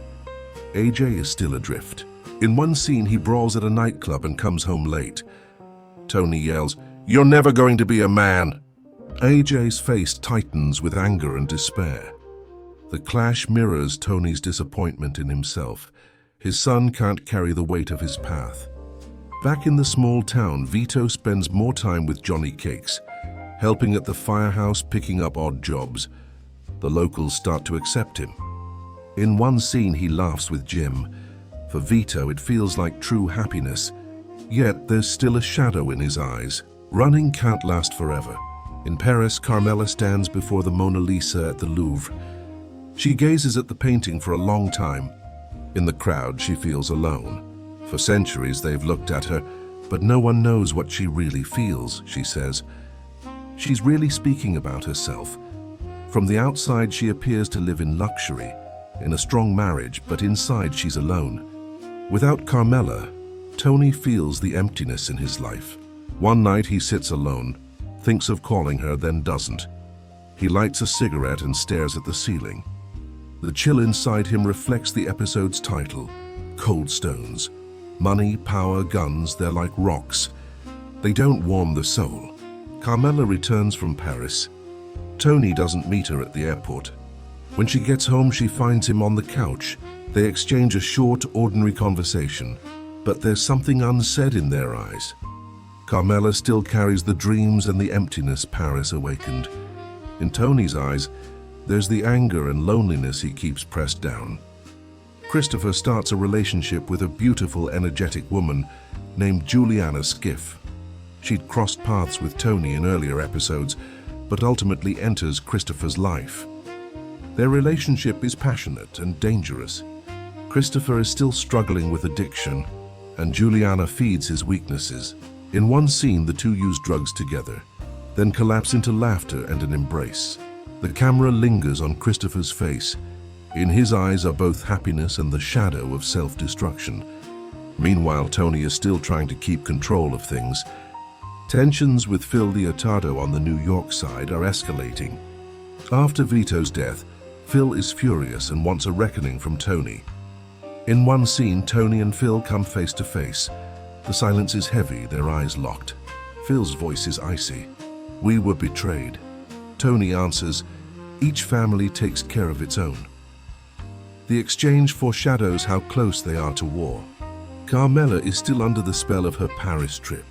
AJ is still adrift. In one scene, he brawls at a nightclub and comes home late. Tony yells, "You're never going to be a man!" AJ's face tightens with anger and despair. The clash mirrors Tony's disappointment in himself. His son can't carry the weight of his path. Back in the small town, Vito spends more time with Johnny Cakes, helping at the firehouse, picking up odd jobs. The locals start to accept him. In one scene, he laughs with Jim. For Vito, it feels like true happiness. Yet there's still a shadow in his eyes. Running can't last forever. In Paris, Carmela stands before the Mona Lisa at the Louvre. She gazes at the painting for a long time. In the crowd, she feels alone. For centuries, they've looked at her, but no one knows what she really feels, she says. She's really speaking about herself. From the outside, she appears to live in luxury, in a strong marriage, but inside she's alone. Without Carmela, Tony feels the emptiness in his life. One night he sits alone, thinks of calling her, then doesn't. He lights a cigarette and stares at the ceiling. The chill inside him reflects the episode's title, Cold Stones. Money, power, guns, they're like rocks. They don't warm the soul. Carmela returns from Paris. Tony doesn't meet her at the airport. When she gets home, she finds him on the couch. They exchange a short, ordinary conversation, but there's something unsaid in their eyes. Carmela still carries the dreams and the emptiness Paris awakened. In Tony's eyes, there's the anger and loneliness he keeps pressed down. Christopher starts a relationship with a beautiful, energetic woman named Juliana Skiff. She'd crossed paths with Tony in earlier episodes, but ultimately enters Christopher's life. Their relationship is passionate and dangerous. Christopher is still struggling with addiction, and Juliana feeds his weaknesses. In one scene, the two use drugs together, then collapse into laughter and an embrace. The camera lingers on Christopher's face. In his eyes are both happiness and the shadow of self-destruction. Meanwhile, Tony is still trying to keep control of things. Tensions with Phil Leotardo on the New York side are escalating. After Vito's death, Phil is furious and wants a reckoning from Tony. In one scene, Tony and Phil come face to face. The silence is heavy, their eyes locked. Phil's voice is icy. "We were betrayed." Tony answers, "Each family takes care of its own." The exchange foreshadows how close they are to war. Carmela is still under the spell of her Paris trip.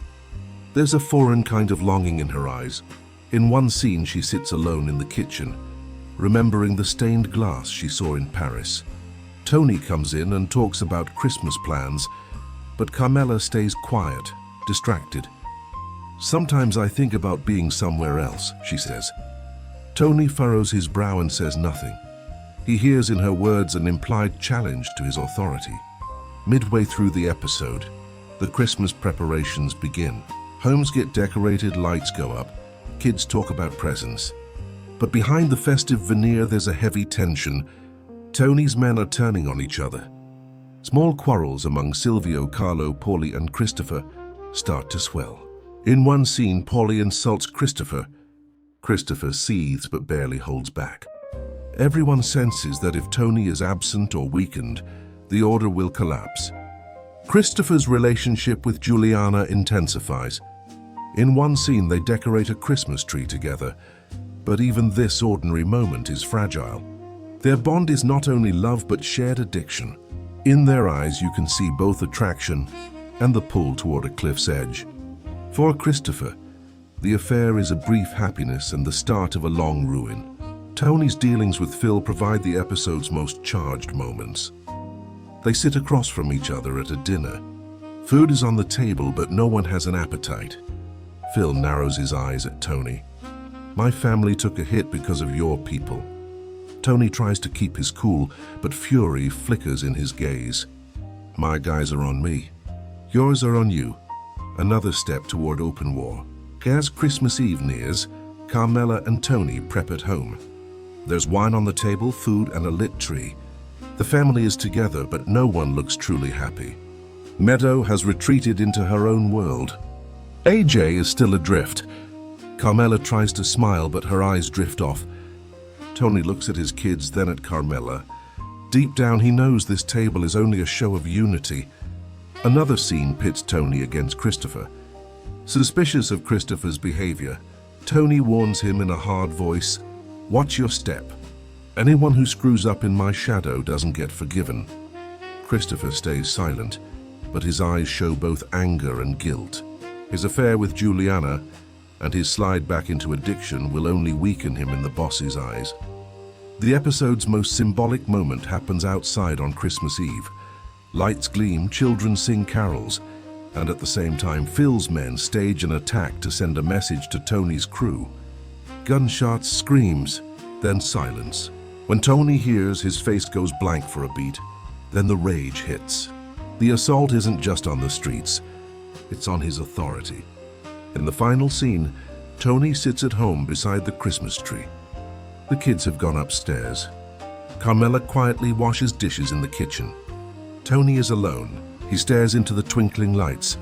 There's a foreign kind of longing in her eyes. In one scene, she sits alone in the kitchen, remembering the stained glass she saw in Paris. Tony comes in and talks about Christmas plans, but Carmela stays quiet, distracted. "Sometimes I think about being somewhere else," she says. Tony furrows his brow and says nothing. He hears in her words an implied challenge to his authority. Midway through the episode, the Christmas preparations begin. Homes get decorated, lights go up, kids talk about presents. But behind the festive veneer, there's a heavy tension. Tony's men are turning on each other. Small quarrels among Silvio, Carlo, Paulie, and Christopher start to swell. In one scene, Paulie insults Christopher. Christopher seethes but barely holds back. Everyone senses that if Tony is absent or weakened, the order will collapse. Christopher's relationship with Juliana intensifies. In one scene, they decorate a Christmas tree together, but even this ordinary moment is fragile. Their bond is not only love but shared addiction. In their eyes, you can see both attraction and the pull toward a cliff's edge. For Christopher, the affair is a brief happiness and the start of a long ruin. Tony's dealings with Phil provide the episode's most charged moments. They sit across from each other at a dinner. Food is on the table, but no one has an appetite. Phil narrows his eyes at Tony. "My family took a hit because of your people." Tony tries to keep his cool, but fury flickers in his gaze. "My guys are on me. Yours are on you." Another step toward open war. As Christmas Eve nears, Carmela and Tony prep at home. There's wine on the table, food, and a lit tree. The family is together, but no one looks truly happy. Meadow has retreated into her own world. AJ is still adrift. Carmela tries to smile, but her eyes drift off. Tony looks at his kids, then at Carmela. Deep down, he knows this table is only a show of unity. Another scene pits Tony against Christopher. Suspicious of Christopher's behavior, Tony warns him in a hard voice, "Watch your step. Anyone who screws up in my shadow doesn't get forgiven." Christopher stays silent, but his eyes show both anger and guilt. His affair with Juliana and his slide back into addiction will only weaken him in the boss's eyes. The episode's most symbolic moment happens outside on Christmas Eve. Lights gleam, children sing carols, and at the same time, Phil's men stage an attack to send a message to Tony's crew. Gunshots, screams, then silence. When Tony hears, his face goes blank for a beat. Then the rage hits. The assault isn't just on the streets, it's on his authority. In the final scene, Tony sits at home beside the Christmas tree. The kids have gone upstairs. Carmela quietly washes dishes in the kitchen. Tony is alone. He stares into the twinkling lights,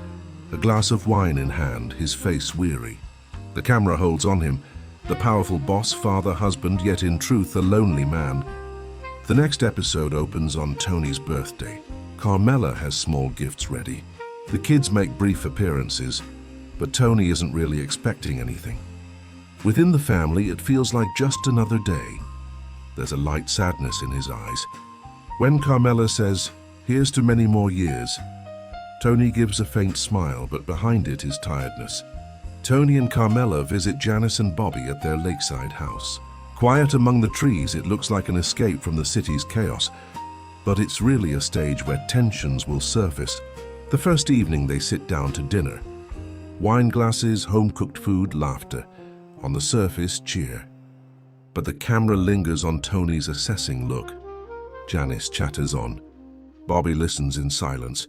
a glass of wine in hand, his face weary. The camera holds on him, the powerful boss, father, husband, yet in truth a lonely man. The next episode opens on Tony's birthday. Carmela has small gifts ready. The kids make brief appearances, but Tony isn't really expecting anything. Within the family, it feels like just another day. There's a light sadness in his eyes. When Carmela says, "Here's to many more years," Tony gives a faint smile, but behind it is tiredness. Tony and Carmela visit Janice and Bobby at their lakeside house. Quiet among the trees, it looks like an escape from the city's chaos, but it's really a stage where tensions will surface. The first evening they sit down to dinner. Wine glasses, home-cooked food, laughter. On the surface, cheer. But the camera lingers on Tony's assessing look. Janice chatters on. Bobby listens in silence.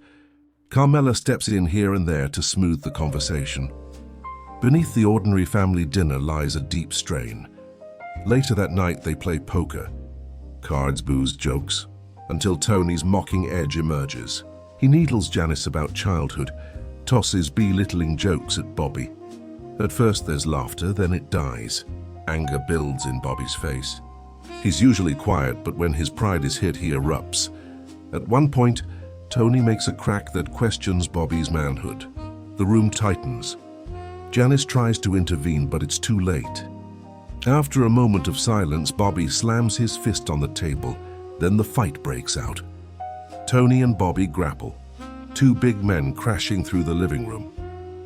Carmela steps in here and there to smooth the conversation. Beneath the ordinary family dinner lies a deep strain. Later that night they play poker. Cards, booze, jokes, until Tony's mocking edge emerges. He needles Janice about childhood, tosses belittling jokes at Bobby. At first there's laughter, then it dies. Anger builds in Bobby's face. He's usually quiet, but when his pride is hit, he erupts. At one point, Tony makes a crack that questions Bobby's manhood. The room tightens. Janice tries to intervene, but it's too late. After a moment of silence, Bobby slams his fist on the table. Then the fight breaks out. Tony and Bobby grapple. Two big men crashing through the living room.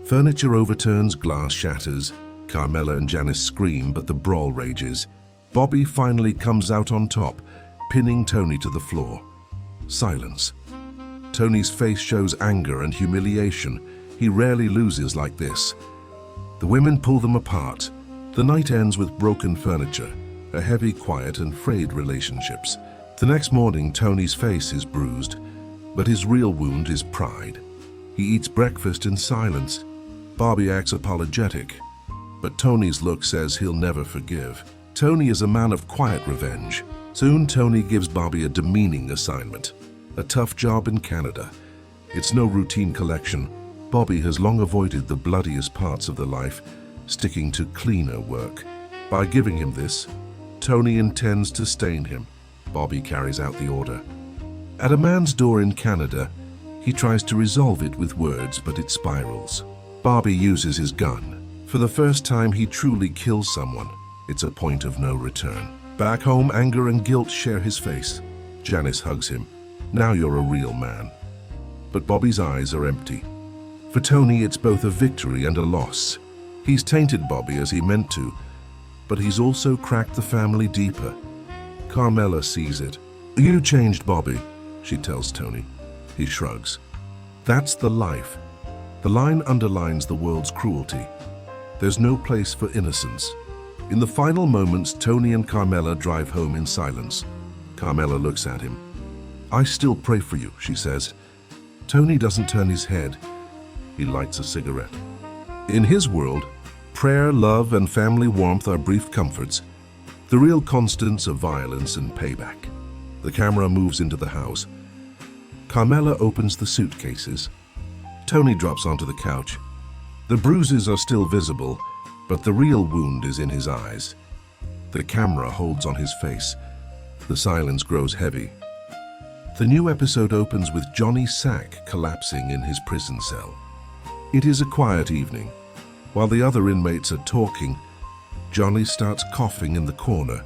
Furniture overturns, glass shatters. Carmela and Janice scream, but the brawl rages. Bobby finally comes out on top, pinning Tony to the floor. Silence. Tony's face shows anger and humiliation. He rarely loses like this. The women pull them apart. The night ends with broken furniture, a heavy, quiet, and frayed relationships. The next morning, Tony's face is bruised, but his real wound is pride. He eats breakfast in silence. Bobby acts apologetic, but Tony's look says he'll never forgive. Tony is a man of quiet revenge. Soon, Tony gives Bobby a demeaning assignment, a tough job in Canada. It's no routine collection. Bobby has long avoided the bloodiest parts of the life, sticking to cleaner work. By giving him this, Tony intends to stain him. Bobby carries out the order. At a man's door in Canada, he tries to resolve it with words, but it spirals. Bobby uses his gun. For the first time, he truly kills someone. It's a point of no return. Back home, anger and guilt share his face. Janice hugs him. "Now you're a real man." But Bobby's eyes are empty. For Tony, it's both a victory and a loss. He's tainted Bobby as he meant to, but he's also cracked the family deeper. Carmela sees it. "You changed, Bobby," she tells Tony. He shrugs. That's the life. The line underlines the world's cruelty. There's no place for innocence. In the final moments, Tony and Carmela drive home in silence. Carmela looks at him. "I still pray for you," she says. Tony doesn't turn his head. He lights a cigarette. In his world, prayer, love, and family warmth are brief comforts. The real constants are violence and payback. The camera moves into the house. Carmela opens the suitcases. Tony drops onto the couch. The bruises are still visible, but the real wound is in his eyes. The camera holds on his face. The silence grows heavy. The new episode opens with Johnny Sack collapsing in his prison cell. It is a quiet evening. While the other inmates are talking, Johnny starts coughing in the corner.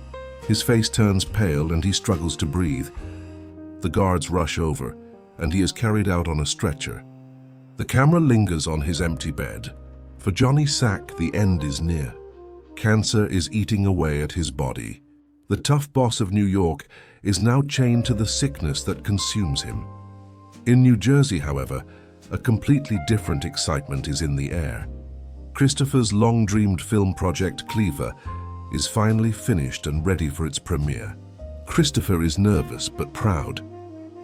His face turns pale and he struggles to breathe. The guards rush over, and he is carried out on a stretcher. The camera lingers on his empty bed. For Johnny Sack, the end is near. Cancer is eating away at his body. The tough boss of New York is now chained to the sickness that consumes him. In New Jersey, however, a completely different excitement is in the air. Christopher's long-dreamed film project, Cleaver, is finally finished and ready for its premiere. Christopher is nervous but proud.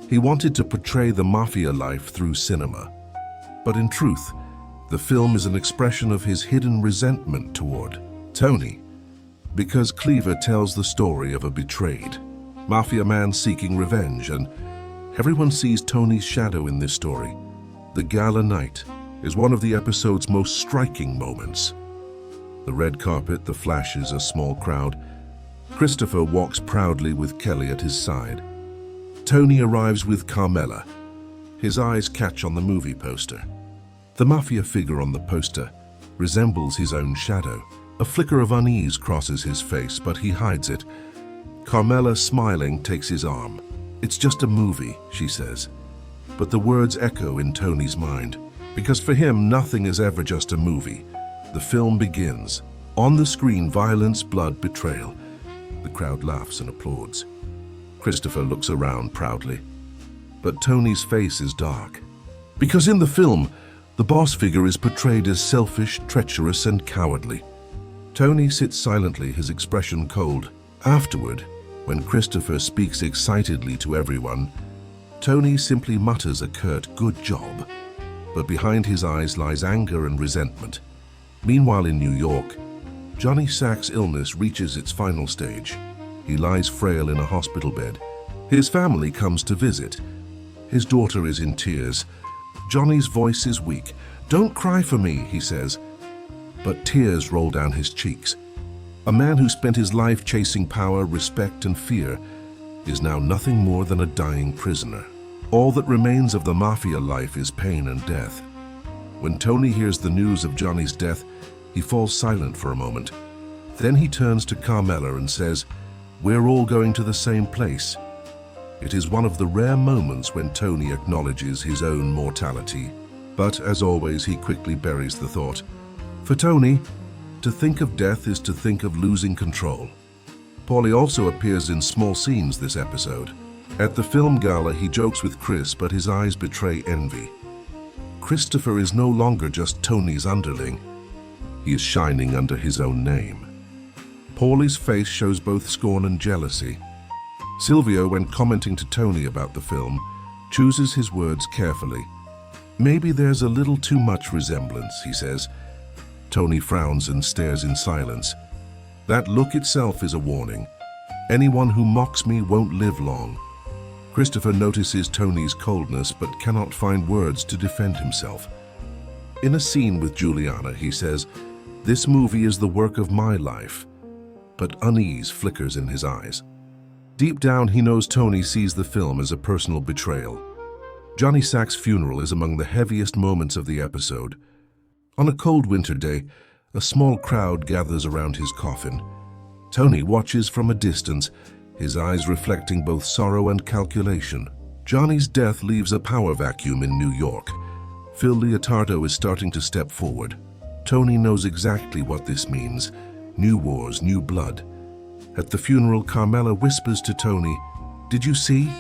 He wanted to portray the mafia life through cinema. But in truth, the film is an expression of his hidden resentment toward Tony, because Cleaver tells the story of a betrayed mafia man seeking revenge, and Everyone sees Tony's shadow in this story. The gala night is one of the episode's most striking moments. The red carpet, the flashes, a small crowd. Christopher walks proudly with Kelly at his side. Tony arrives with Carmela. His eyes catch on the movie poster. The mafia figure on the poster resembles his own shadow. A flicker of unease crosses his face, but he hides it. Carmela, smiling, takes his arm. "It's just a movie," she says. But the words echo in Tony's mind, because for him, nothing is ever just a movie. The film begins. On the screen, violence, blood, betrayal. The crowd laughs and applauds. Christopher looks around proudly. But Tony's face is dark. Because in the film, the boss figure is portrayed as selfish, treacherous, and cowardly. Tony sits silently, his expression cold. Afterward, when Christopher speaks excitedly to everyone, Tony simply mutters a curt, "Good job." But behind his eyes lies anger and resentment. Meanwhile in New York, Johnny Sack's illness reaches its final stage. He lies frail in a hospital bed. His family comes to visit. His daughter is in tears. Johnny's voice is weak. "Don't cry for me," he says. But tears roll down his cheeks. A man who spent his life chasing power, respect, and fear is now nothing more than a dying prisoner. All that remains of the mafia life is pain and death. When Tony hears the news of Johnny's death, he falls silent for a moment. Then he turns to Carmela and says, "We're all going to the same place." It is one of the rare moments when Tony acknowledges his own mortality. But as always, he quickly buries the thought. For Tony, to think of death is to think of losing control. Paulie also appears in small scenes this episode. At the film gala, he jokes with Chris, but his eyes betray envy. Christopher is no longer just Tony's underling. He is shining under his own name. Paulie's face shows both scorn and jealousy. Silvio, when commenting to Tony about the film, chooses his words carefully. "Maybe there's a little too much resemblance," he says. Tony frowns and stares in silence. That look itself is a warning. Anyone who mocks me won't live long. Christopher notices Tony's coldness but cannot find words to defend himself. In a scene with Juliana, he says, "This movie is the work of my life." But unease flickers in his eyes. Deep down, he knows Tony sees the film as a personal betrayal. Johnny Sack's funeral is among the heaviest moments of the episode. On a cold winter day, a small crowd gathers around his coffin. Tony watches from a distance, his eyes reflecting both sorrow and calculation. Johnny's death leaves a power vacuum in New York. Phil Leotardo is starting to step forward. Tony knows exactly what this means. New wars, new blood. At the funeral, Carmela whispers to Tony, "Did you see?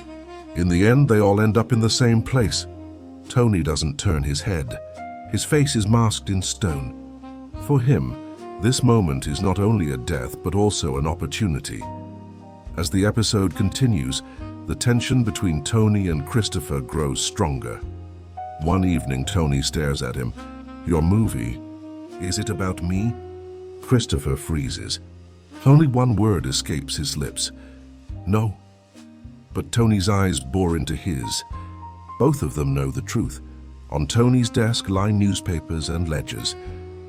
In the end, they all end up in the same place." Tony doesn't turn his head. His face is masked in stone. For him, this moment is not only a death, but also an opportunity. As the episode continues, the tension between Tony and Christopher grows stronger. One evening, Tony stares at him. "Your movie, is it about me?" Christopher freezes. Only one word escapes his lips. "No." But Tony's eyes bore into his. Both of them know the truth. On Tony's desk lie newspapers and ledgers.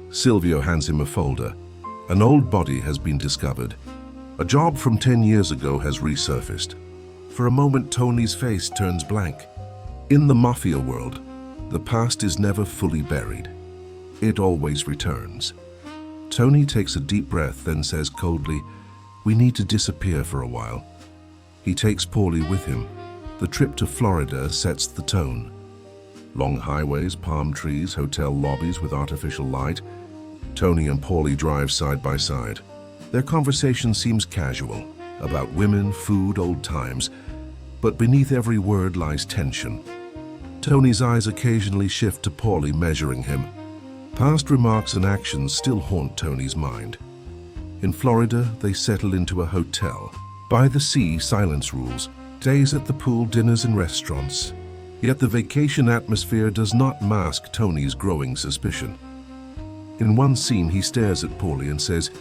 Silvio hands him a folder. An old body has been discovered. A job from 10 years ago has resurfaced. For a moment, Tony's face turns blank. In the mafia world, the past is never fully buried. It always returns. Tony takes a deep breath, then says coldly, "We need to disappear for a while." He takes Paulie with him. The trip to Florida sets the tone. Long highways, palm trees, hotel lobbies with artificial light. Tony and Paulie drive side by side. Their conversation seems casual, about women, food, old times, but beneath every word lies tension. Tony's eyes occasionally shift to Paulie, measuring him. Past remarks and actions still haunt Tony's mind. In Florida, they settle into a hotel. By the sea, silence rules. Days at the pool, dinners in restaurants. Yet the vacation atmosphere does not mask Tony's growing suspicion. In one scene, he stares at Paulie and says,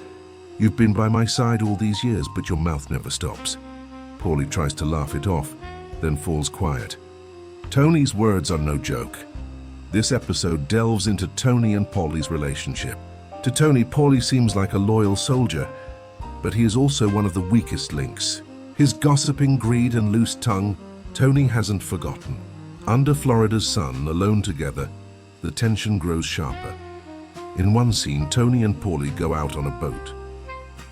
"You've been by my side all these years, but your mouth never stops." Paulie tries to laugh it off. then falls quiet. Tony's words are no joke. This episode delves into Tony and Paulie's relationship. To Tony, Paulie seems like a loyal soldier, but he is also one of the weakest links. His gossiping, greed, and loose tongue, Tony hasn't forgotten. Under Florida's sun, alone together, the tension grows sharper. In one scene, Tony and Paulie go out on a boat,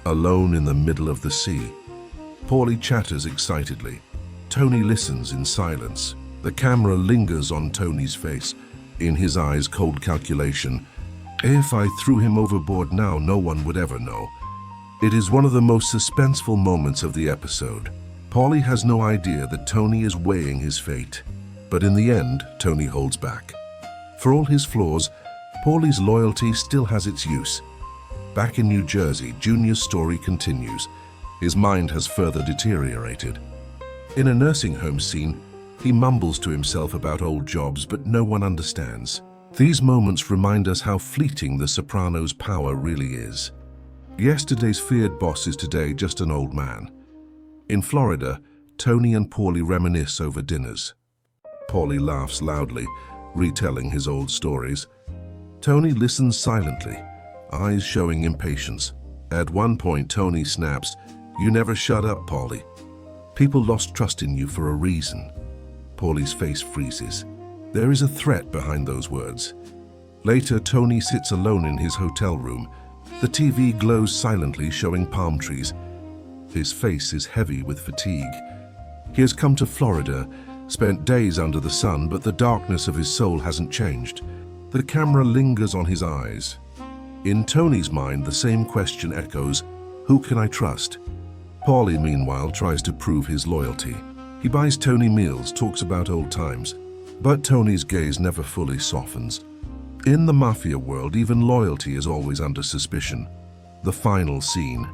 alone in the middle of the sea. Paulie chatters excitedly. Tony listens in silence. The camera lingers on Tony's face. In his eyes, cold calculation. If I threw him overboard now, no one would ever know. It is one of the most suspenseful moments of the episode. Paulie has no idea that Tony is weighing his fate. But in the end, Tony holds back. For all his flaws, Paulie's loyalty still has its use. Back in New Jersey, Junior's story continues. His mind has further deteriorated. In a nursing home scene, he mumbles to himself about old jobs, but no one understands. These moments remind us how fleeting the Sopranos' power really is. Yesterday's feared boss is today just an old man. In Florida, Tony and Paulie reminisce over dinners. Paulie laughs loudly, retelling his old stories. Tony listens silently, eyes showing impatience. At one point, Tony snaps, "You never shut up, Paulie. People lost trust in you for a reason." Paulie's face freezes. There is a threat behind those words. Later, Tony sits alone in his hotel room. The TV glows silently, showing palm trees. His face is heavy with fatigue. He has come to Florida, spent days under the sun, but the darkness of his soul hasn't changed. The camera lingers on his eyes. In Tony's mind, the same question echoes, who can I trust? Paulie, meanwhile, tries to prove his loyalty. He buys Tony meals, talks about old times. But Tony's gaze never fully softens. In the mafia world, even loyalty is always under suspicion. The final scene.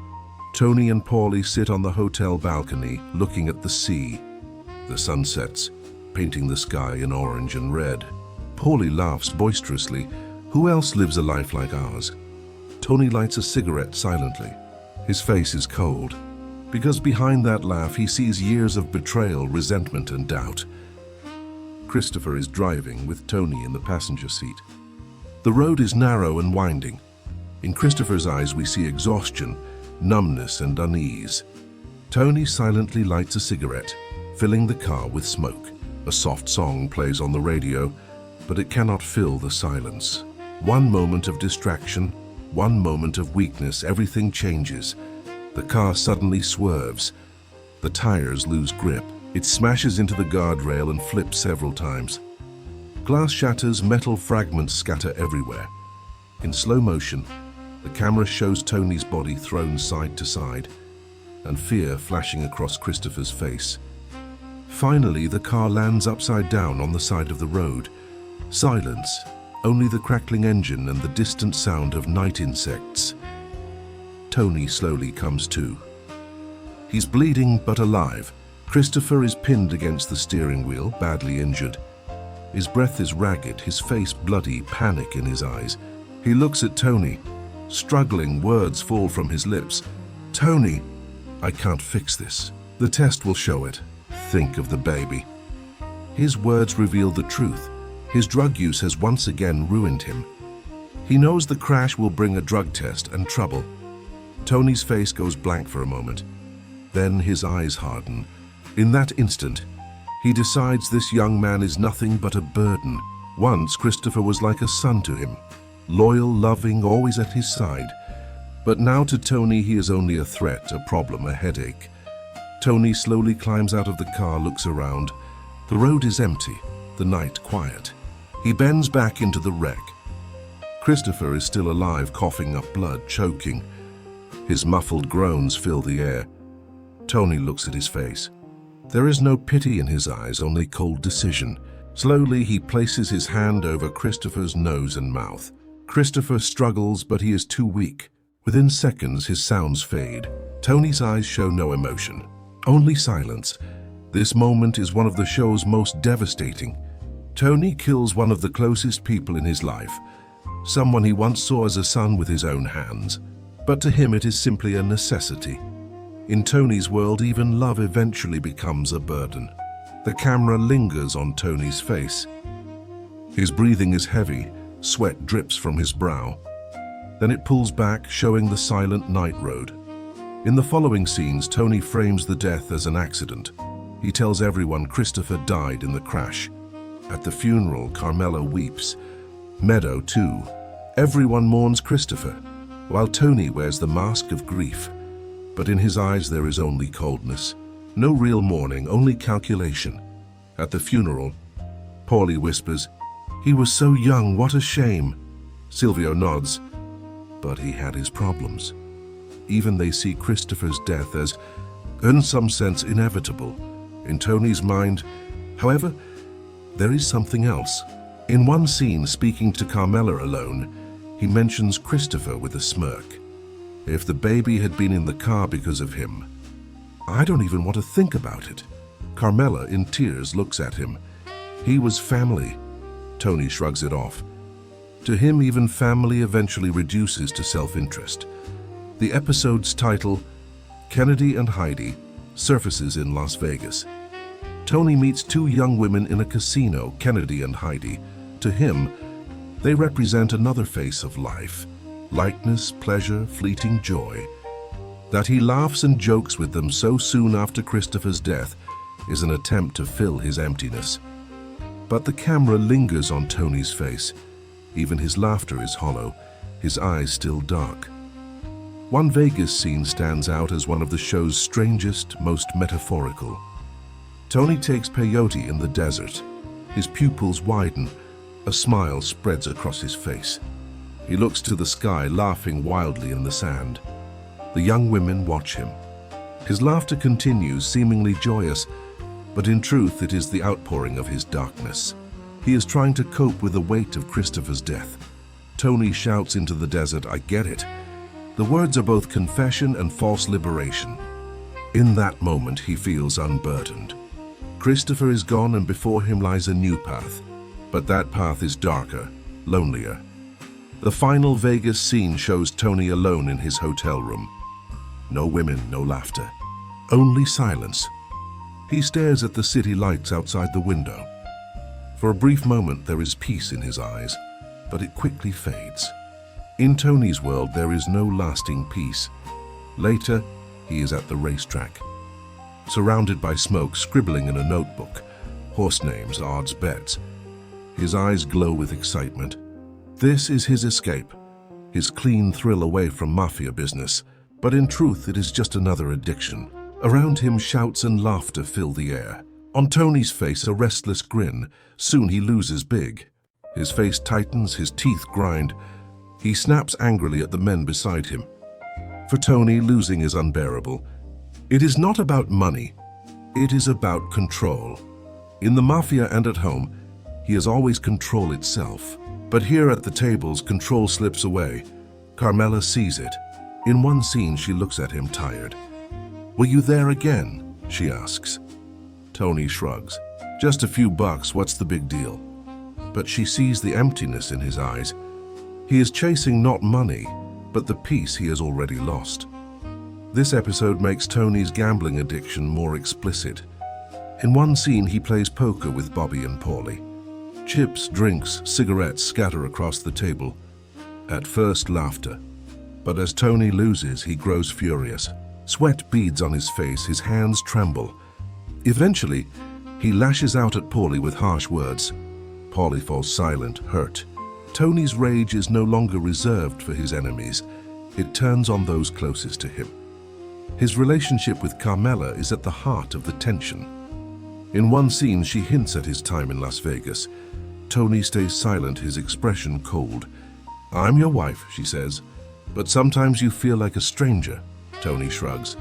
Tony and Paulie sit on the hotel balcony, looking at the sea. The sun sets, painting the sky in orange and red. Paulie laughs boisterously. Who else lives a life like ours? Tony lights a cigarette silently. His face is cold, because behind that laugh he sees years of betrayal, resentment, and doubt. Christopher is driving with Tony in the passenger seat. The road is narrow and winding. In Christopher's eyes we see exhaustion, numbness, and unease. Tony silently lights a cigarette, filling the car with smoke. A soft song plays on the radio, but it cannot fill the silence. One moment of distraction, one moment of weakness, everything changes. The car suddenly swerves. The tires lose grip. It smashes into the guardrail and flips several times. Glass shatters, metal fragments scatter everywhere. In slow motion, the camera shows Tony's body thrown side to side, and fear flashing across Christopher's face. Finally, the car lands upside down on the side of the road. Silence, only the crackling engine and the distant sound of night insects. Tony slowly comes to. He's bleeding but alive. Christopher is pinned against the steering wheel, badly injured. His breath is ragged, his face bloody, panic in his eyes. He looks at Tony. Struggling, words fall from his lips. "Tony, I can't fix this. The test will show it. Think of the baby." His words reveal the truth. His drug use has once again ruined him. He knows the crash will bring a drug test and trouble. Tony's face goes blank for a moment. Then his eyes harden. In that instant, he decides this young man is nothing but a burden. Once, Christopher was like a son to him, loyal, loving, always at his side. But now to Tony, he is only a threat, a problem, a headache. Tony slowly climbs out of the car, looks around. The road is empty, the night quiet. He bends back into the wreck. Christopher is still alive, coughing up blood, choking. His muffled groans fill the air. Tony looks at his face. There is no pity in his eyes, only cold decision. Slowly, he places his hand over Christopher's nose and mouth. Christopher struggles, but he is too weak. Within seconds, his sounds fade. Tony's eyes show no emotion, only silence. This moment is one of the show's most devastating. Tony kills one of the closest people in his life, someone he once saw as a son with his own hands. But to him, it is simply a necessity. In Tony's world, even love eventually becomes a burden. The camera lingers on Tony's face. His breathing is heavy, sweat drips from his brow. Then it pulls back, showing the silent night road. In the following scenes, Tony frames the death as an accident. He tells everyone Christopher died in the crash. At the funeral, Carmela weeps. Meadow, too. Everyone mourns Christopher, while Tony wears the mask of grief. But in his eyes there is only coldness. No real mourning, only calculation. At the funeral, Paulie whispers, "He was so young, what a shame." Silvio nods, but he had his problems. Even they see Christopher's death as, in some sense, inevitable. In Tony's mind, however, there is something else. In one scene, speaking to Carmela alone, he mentions Christopher with a smirk. If the baby had been in the car because of him, I don't even want to think about it. Carmela, in tears, looks at him. He was family. Tony shrugs it off. To him, even family eventually reduces to self-interest. The episode's title, Kennedy and Heidi, surfaces in Las Vegas. Tony meets two young women in a casino, Kennedy and Heidi. To him, they represent another face of life. Lightness, pleasure, fleeting joy. That he laughs and jokes with them so soon after Christopher's death is an attempt to fill his emptiness. But the camera lingers on Tony's face. Even his laughter is hollow, his eyes still dark. One Vegas scene stands out as one of the show's strangest, most metaphorical. Tony takes peyote in the desert. His pupils widen. A smile spreads across his face. He looks to the sky, laughing wildly in the sand. The young women watch him. His laughter continues, seemingly joyous, but in truth it is the outpouring of his darkness. He is trying to cope with the weight of Christopher's death. Tony shouts into the desert, "I get it." The words are both confession and false liberation. In that moment, he feels unburdened. Christopher is gone and before him lies a new path. But that path is darker, lonelier. The final Vegas scene shows Tony alone in his hotel room. No women, no laughter. Only silence. He stares at the city lights outside the window. For a brief moment, there is peace in his eyes, but it quickly fades. In Tony's world, there is no lasting peace. Later, he is at the racetrack. Surrounded by smoke, scribbling in a notebook, horse names, odds, bets. His eyes glow with excitement. This is his escape, his clean thrill away from mafia business. But in truth, it is just another addiction. Around him, shouts and laughter fill the air. On Tony's face, a restless grin. Soon he loses big. His face tightens, his teeth grind. He snaps angrily at the men beside him. For Tony, losing is unbearable. It is not about money. It is about control. In the mafia and at home, he has always control itself. But here at the tables, control slips away. Carmela sees it. In one scene, she looks at him tired. "Were you there again?" she asks. Tony shrugs. "Just a few bucks, what's the big deal?" But she sees the emptiness in his eyes. He is chasing not money, but the peace he has already lost. This episode makes Tony's gambling addiction more explicit. In one scene, he plays poker with Bobby and Paulie. Chips, drinks, cigarettes scatter across the table. At first, laughter. But as Tony loses, he grows furious. Sweat beads on his face, his hands tremble. Eventually, he lashes out at Paulie with harsh words. Paulie falls silent, hurt. Tony's rage is no longer reserved for his enemies. It turns on those closest to him. His relationship with Carmela is at the heart of the tension. In one scene, she hints at his time in Las Vegas. Tony stays silent, his expression cold. "I'm your wife," she says, "but sometimes you feel like a stranger." Tony shrugs.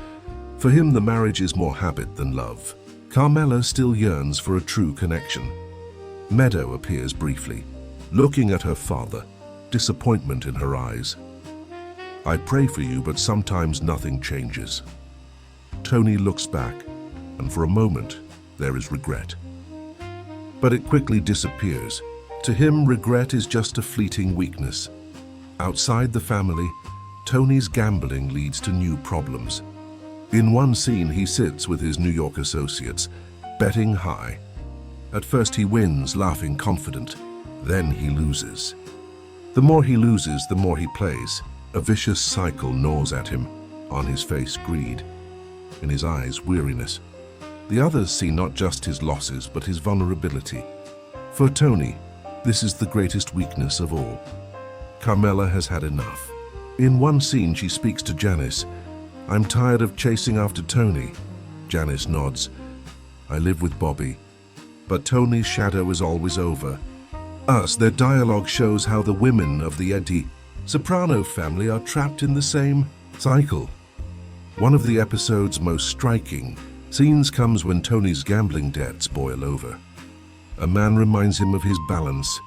For him, the marriage is more habit than love. Carmela still yearns for a true connection. Meadow appears briefly, looking at her father, disappointment in her eyes. "I pray for you, but sometimes nothing changes." Tony looks back, and for a moment, there is regret. But it quickly disappears. To him, regret is just a fleeting weakness. Outside the family, Tony's gambling leads to new problems. In one scene, he sits with his New York associates. betting high. At first he wins, laughing confident. Then he loses. The more he loses, the more he plays. A vicious cycle gnaws at him. On his face, greed. In his eyes, weariness. The others see not just his losses, but his vulnerability. For Tony, this is the greatest weakness of all. Carmela has had enough. In one scene, she speaks to Janice. "I'm tired of chasing after Tony." Janice nods. "I live with Bobby." But Tony's shadow is always over. Their dialogue shows how the women of the Soprano family are trapped in the same cycle. One of the episode's most striking scenes comes when Tony's gambling debts boil over. A man reminds him of his balance.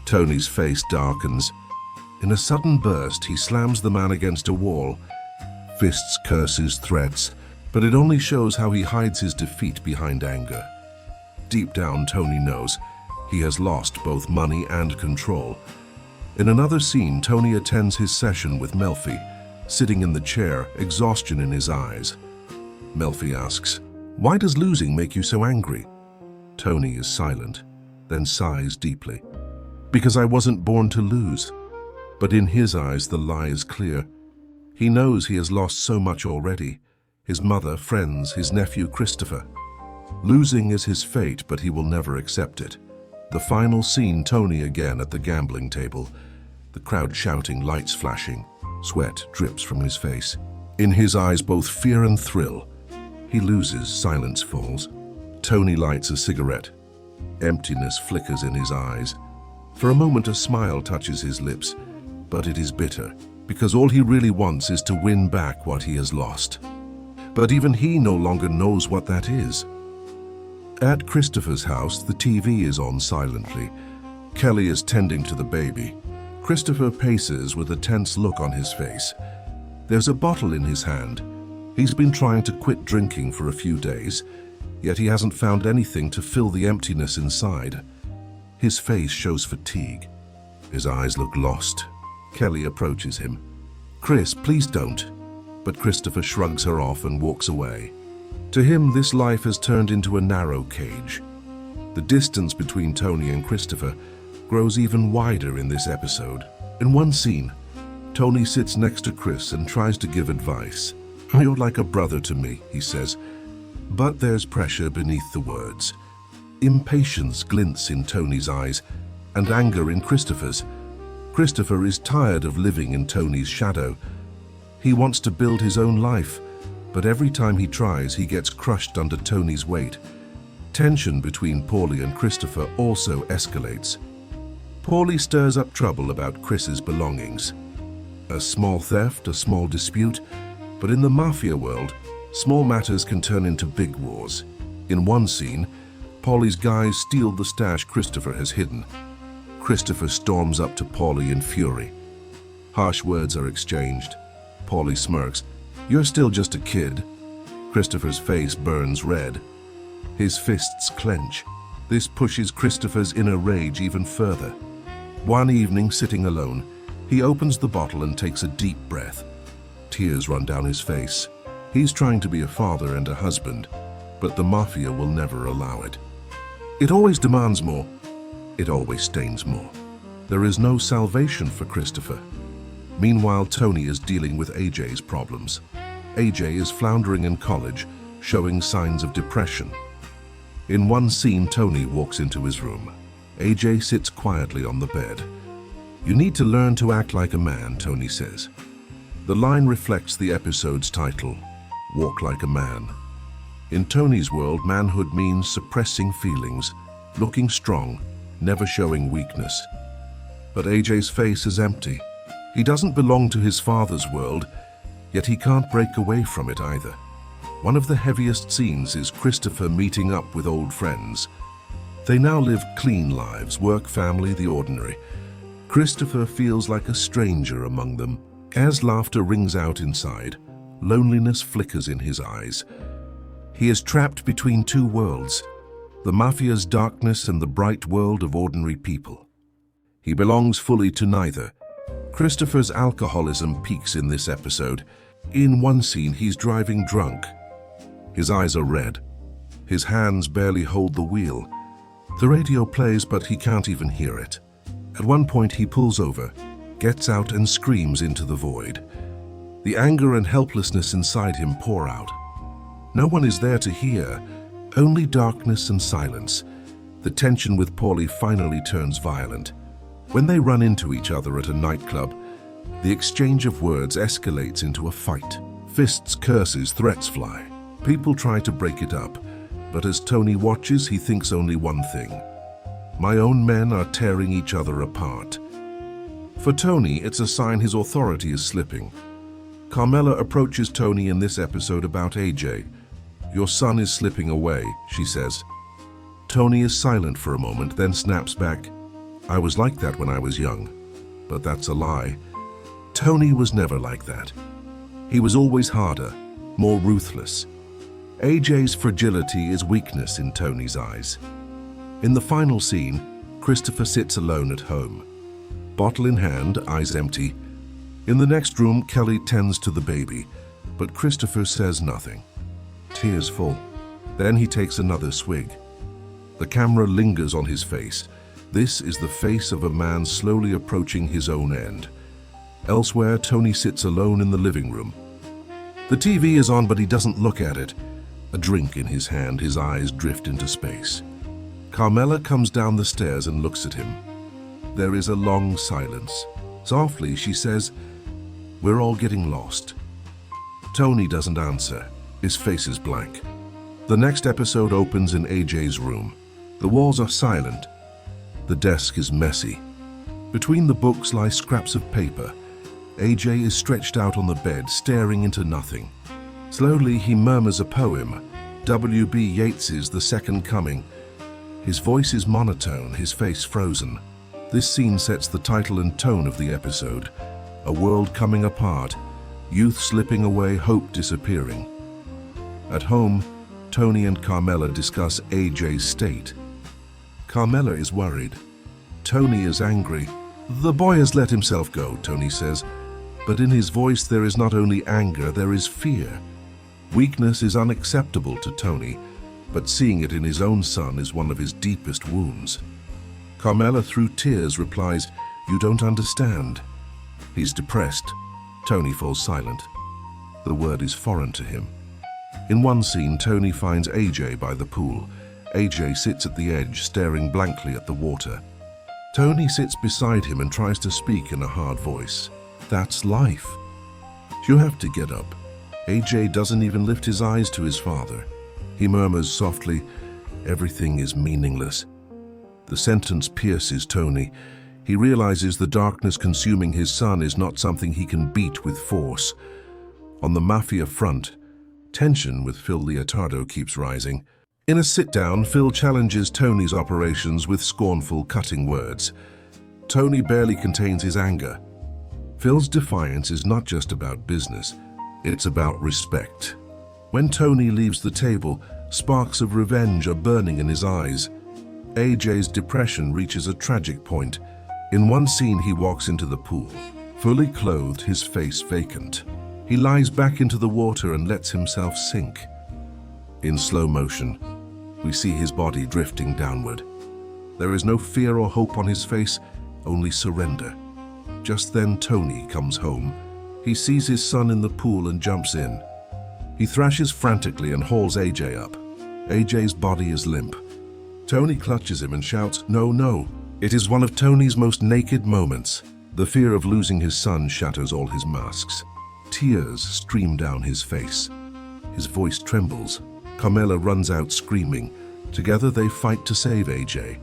Tony's face darkens. In a sudden burst, he slams the man against a wall. Fists, curses, threats, but it only shows how he hides his defeat behind anger. Deep down, Tony knows he has lost both money and control. In another scene, Tony attends his session with Melfi, sitting in the chair, exhaustion in his eyes. Melfi asks, "Why does losing make you so angry?" Tony is silent, then sighs deeply. "Because I wasn't born to lose." But in his eyes, the lie is clear. He knows he has lost so much already. His mother, friends, his nephew Christopher. Losing is his fate, but he will never accept it. The final scene, Tony again at the gambling table. The crowd shouting, lights flashing. Sweat drips from his face. In his eyes, both fear and thrill. He loses, silence falls. Tony lights a cigarette. Emptiness flickers in his eyes. For a moment, a smile touches his lips, but it is bitter, because all he really wants is to win back what he has lost. But even he no longer knows what that is. At Christopher's house, the TV is on silently. Kelly is tending to the baby. Christopher paces with a tense look on his face. There's a bottle in his hand. He's been trying to quit drinking for a few days, yet he hasn't found anything to fill the emptiness inside. His face shows fatigue. His eyes look lost. Kelly approaches him. "Chris, please don't." But Christopher shrugs her off and walks away. To him, this life has turned into a narrow cage. The distance between Tony and Christopher grows even wider in this episode. In one scene, Tony sits next to Chris and tries to give advice. "You're like a brother to me," he says. But there's pressure beneath the words. Impatience glints in Tony's eyes, and anger in Christopher's. Christopher is tired of living in Tony's shadow. He wants to build his own life, but every time he tries, he gets crushed under Tony's weight. Tension between Paulie and Christopher also escalates. Paulie stirs up trouble about Chris's belongings. A small theft, a small dispute, but in the mafia world, small matters can turn into big wars. In one scene, Paulie's guys steal the stash Christopher has hidden. Christopher storms up to Paulie in fury. Harsh words are exchanged. Paulie smirks. "You're still just a kid." Christopher's face burns red. His fists clench. This pushes Christopher's inner rage even further. One evening, sitting alone, he opens the bottle and takes a deep breath. Tears run down his face. He's trying to be a father and a husband, but the mafia will never allow it. It always demands more. It always stains more. There is no salvation for Christopher. Meanwhile, Tony is dealing with AJ's problems. AJ is floundering in college, showing signs of depression. In one scene, Tony walks into his room. AJ sits quietly on the bed. "You need to learn to act like a man," Tony says. The line reflects the episode's title, Walk Like a Man. In Tony's world, manhood means suppressing feelings, looking strong, never showing weakness. But AJ's face is empty. He doesn't belong to his father's world, yet he can't break away from it either. One of the heaviest scenes is Christopher meeting up with old friends. They now live clean lives, work, family, the ordinary. Christopher feels like a stranger among them. As laughter rings out inside, loneliness flickers in his eyes. He is trapped between two worlds, the mafia's darkness and the bright world of ordinary people. He belongs fully to neither. Christopher's alcoholism peaks in this episode. In one scene, he's driving drunk. His eyes are red. His hands barely hold the wheel. The radio plays, but he can't even hear it. At one point he pulls over, gets out and screams into the void. The anger and helplessness inside him pour out. No one is there to hear, only darkness and silence. The tension with Paulie finally turns violent. When they run into each other at a nightclub, the exchange of words escalates into a fight. Fists, curses, threats fly. People try to break it up, but as Tony watches, he thinks only one thing. My own men are tearing each other apart. For Tony, it's a sign his authority is slipping. Carmela approaches Tony in this episode about AJ. Your son is slipping away, she says. Tony is silent for a moment, then snaps back. I was like that when I was young. But that's a lie. Tony was never like that. He was always harder, more ruthless. AJ's fragility is weakness in Tony's eyes. In the final scene, Christopher sits alone at home. Bottle in hand, eyes empty. In the next room, Kelly tends to the baby, but Christopher says nothing. Tears fall. Then he takes another swig. The camera lingers on his face. This is the face of a man slowly approaching his own end. Elsewhere, Tony sits alone in the living room. The TV is on, but he doesn't look at it. A drink in his hand, his eyes drift into space. Carmela comes down the stairs and looks at him. There is a long silence. Softly, she says, "We're all getting lost." Tony doesn't answer. His face is blank. The next episode opens in AJ's room. The walls are silent. The desk is messy. Between the books lie scraps of paper. AJ is stretched out on the bed, staring into nothing. Slowly, he murmurs a poem, W.B. Yeats's The Second Coming. His voice is monotone, his face frozen. This scene sets the title and tone of the episode. A world coming apart, youth slipping away, hope disappearing. At home, Tony and Carmela discuss AJ's state. Carmela is worried. Tony is angry. The boy has let himself go, Tony says. But in his voice there is not only anger, there is fear. Weakness is unacceptable to Tony, but seeing it in his own son is one of his deepest wounds. Carmela, through tears, replies, "You don't understand." He's depressed. Tony falls silent. The word is foreign to him. In one scene, Tony finds AJ by the pool. AJ sits at the edge, staring blankly at the water. Tony sits beside him and tries to speak in a hard voice. That's life. You have to get up. AJ doesn't even lift his eyes to his father. He murmurs softly, "Everything is meaningless." The sentence pierces Tony. He realizes the darkness consuming his son is not something he can beat with force. On the mafia front, tension with Phil Leotardo keeps rising. In a sit-down, Phil challenges Tony's operations with scornful, cutting words. Tony barely contains his anger. Phil's defiance is not just about business, it's about respect. When Tony leaves the table, sparks of revenge are burning in his eyes. AJ's depression reaches a tragic point. In one scene, he walks into the pool, fully clothed, his face vacant. He lies back into the water and lets himself sink. In slow motion, we see his body drifting downward. There is no fear or hope on his face, only surrender. Just then, Tony comes home. He sees his son in the pool and jumps in. He thrashes frantically and hauls AJ up. AJ's body is limp. Tony clutches him and shouts, "No, no." It is one of Tony's most naked moments. The fear of losing his son shatters all his masks. Tears stream down his face. His voice trembles. Carmela runs out screaming. Together they fight to save AJ.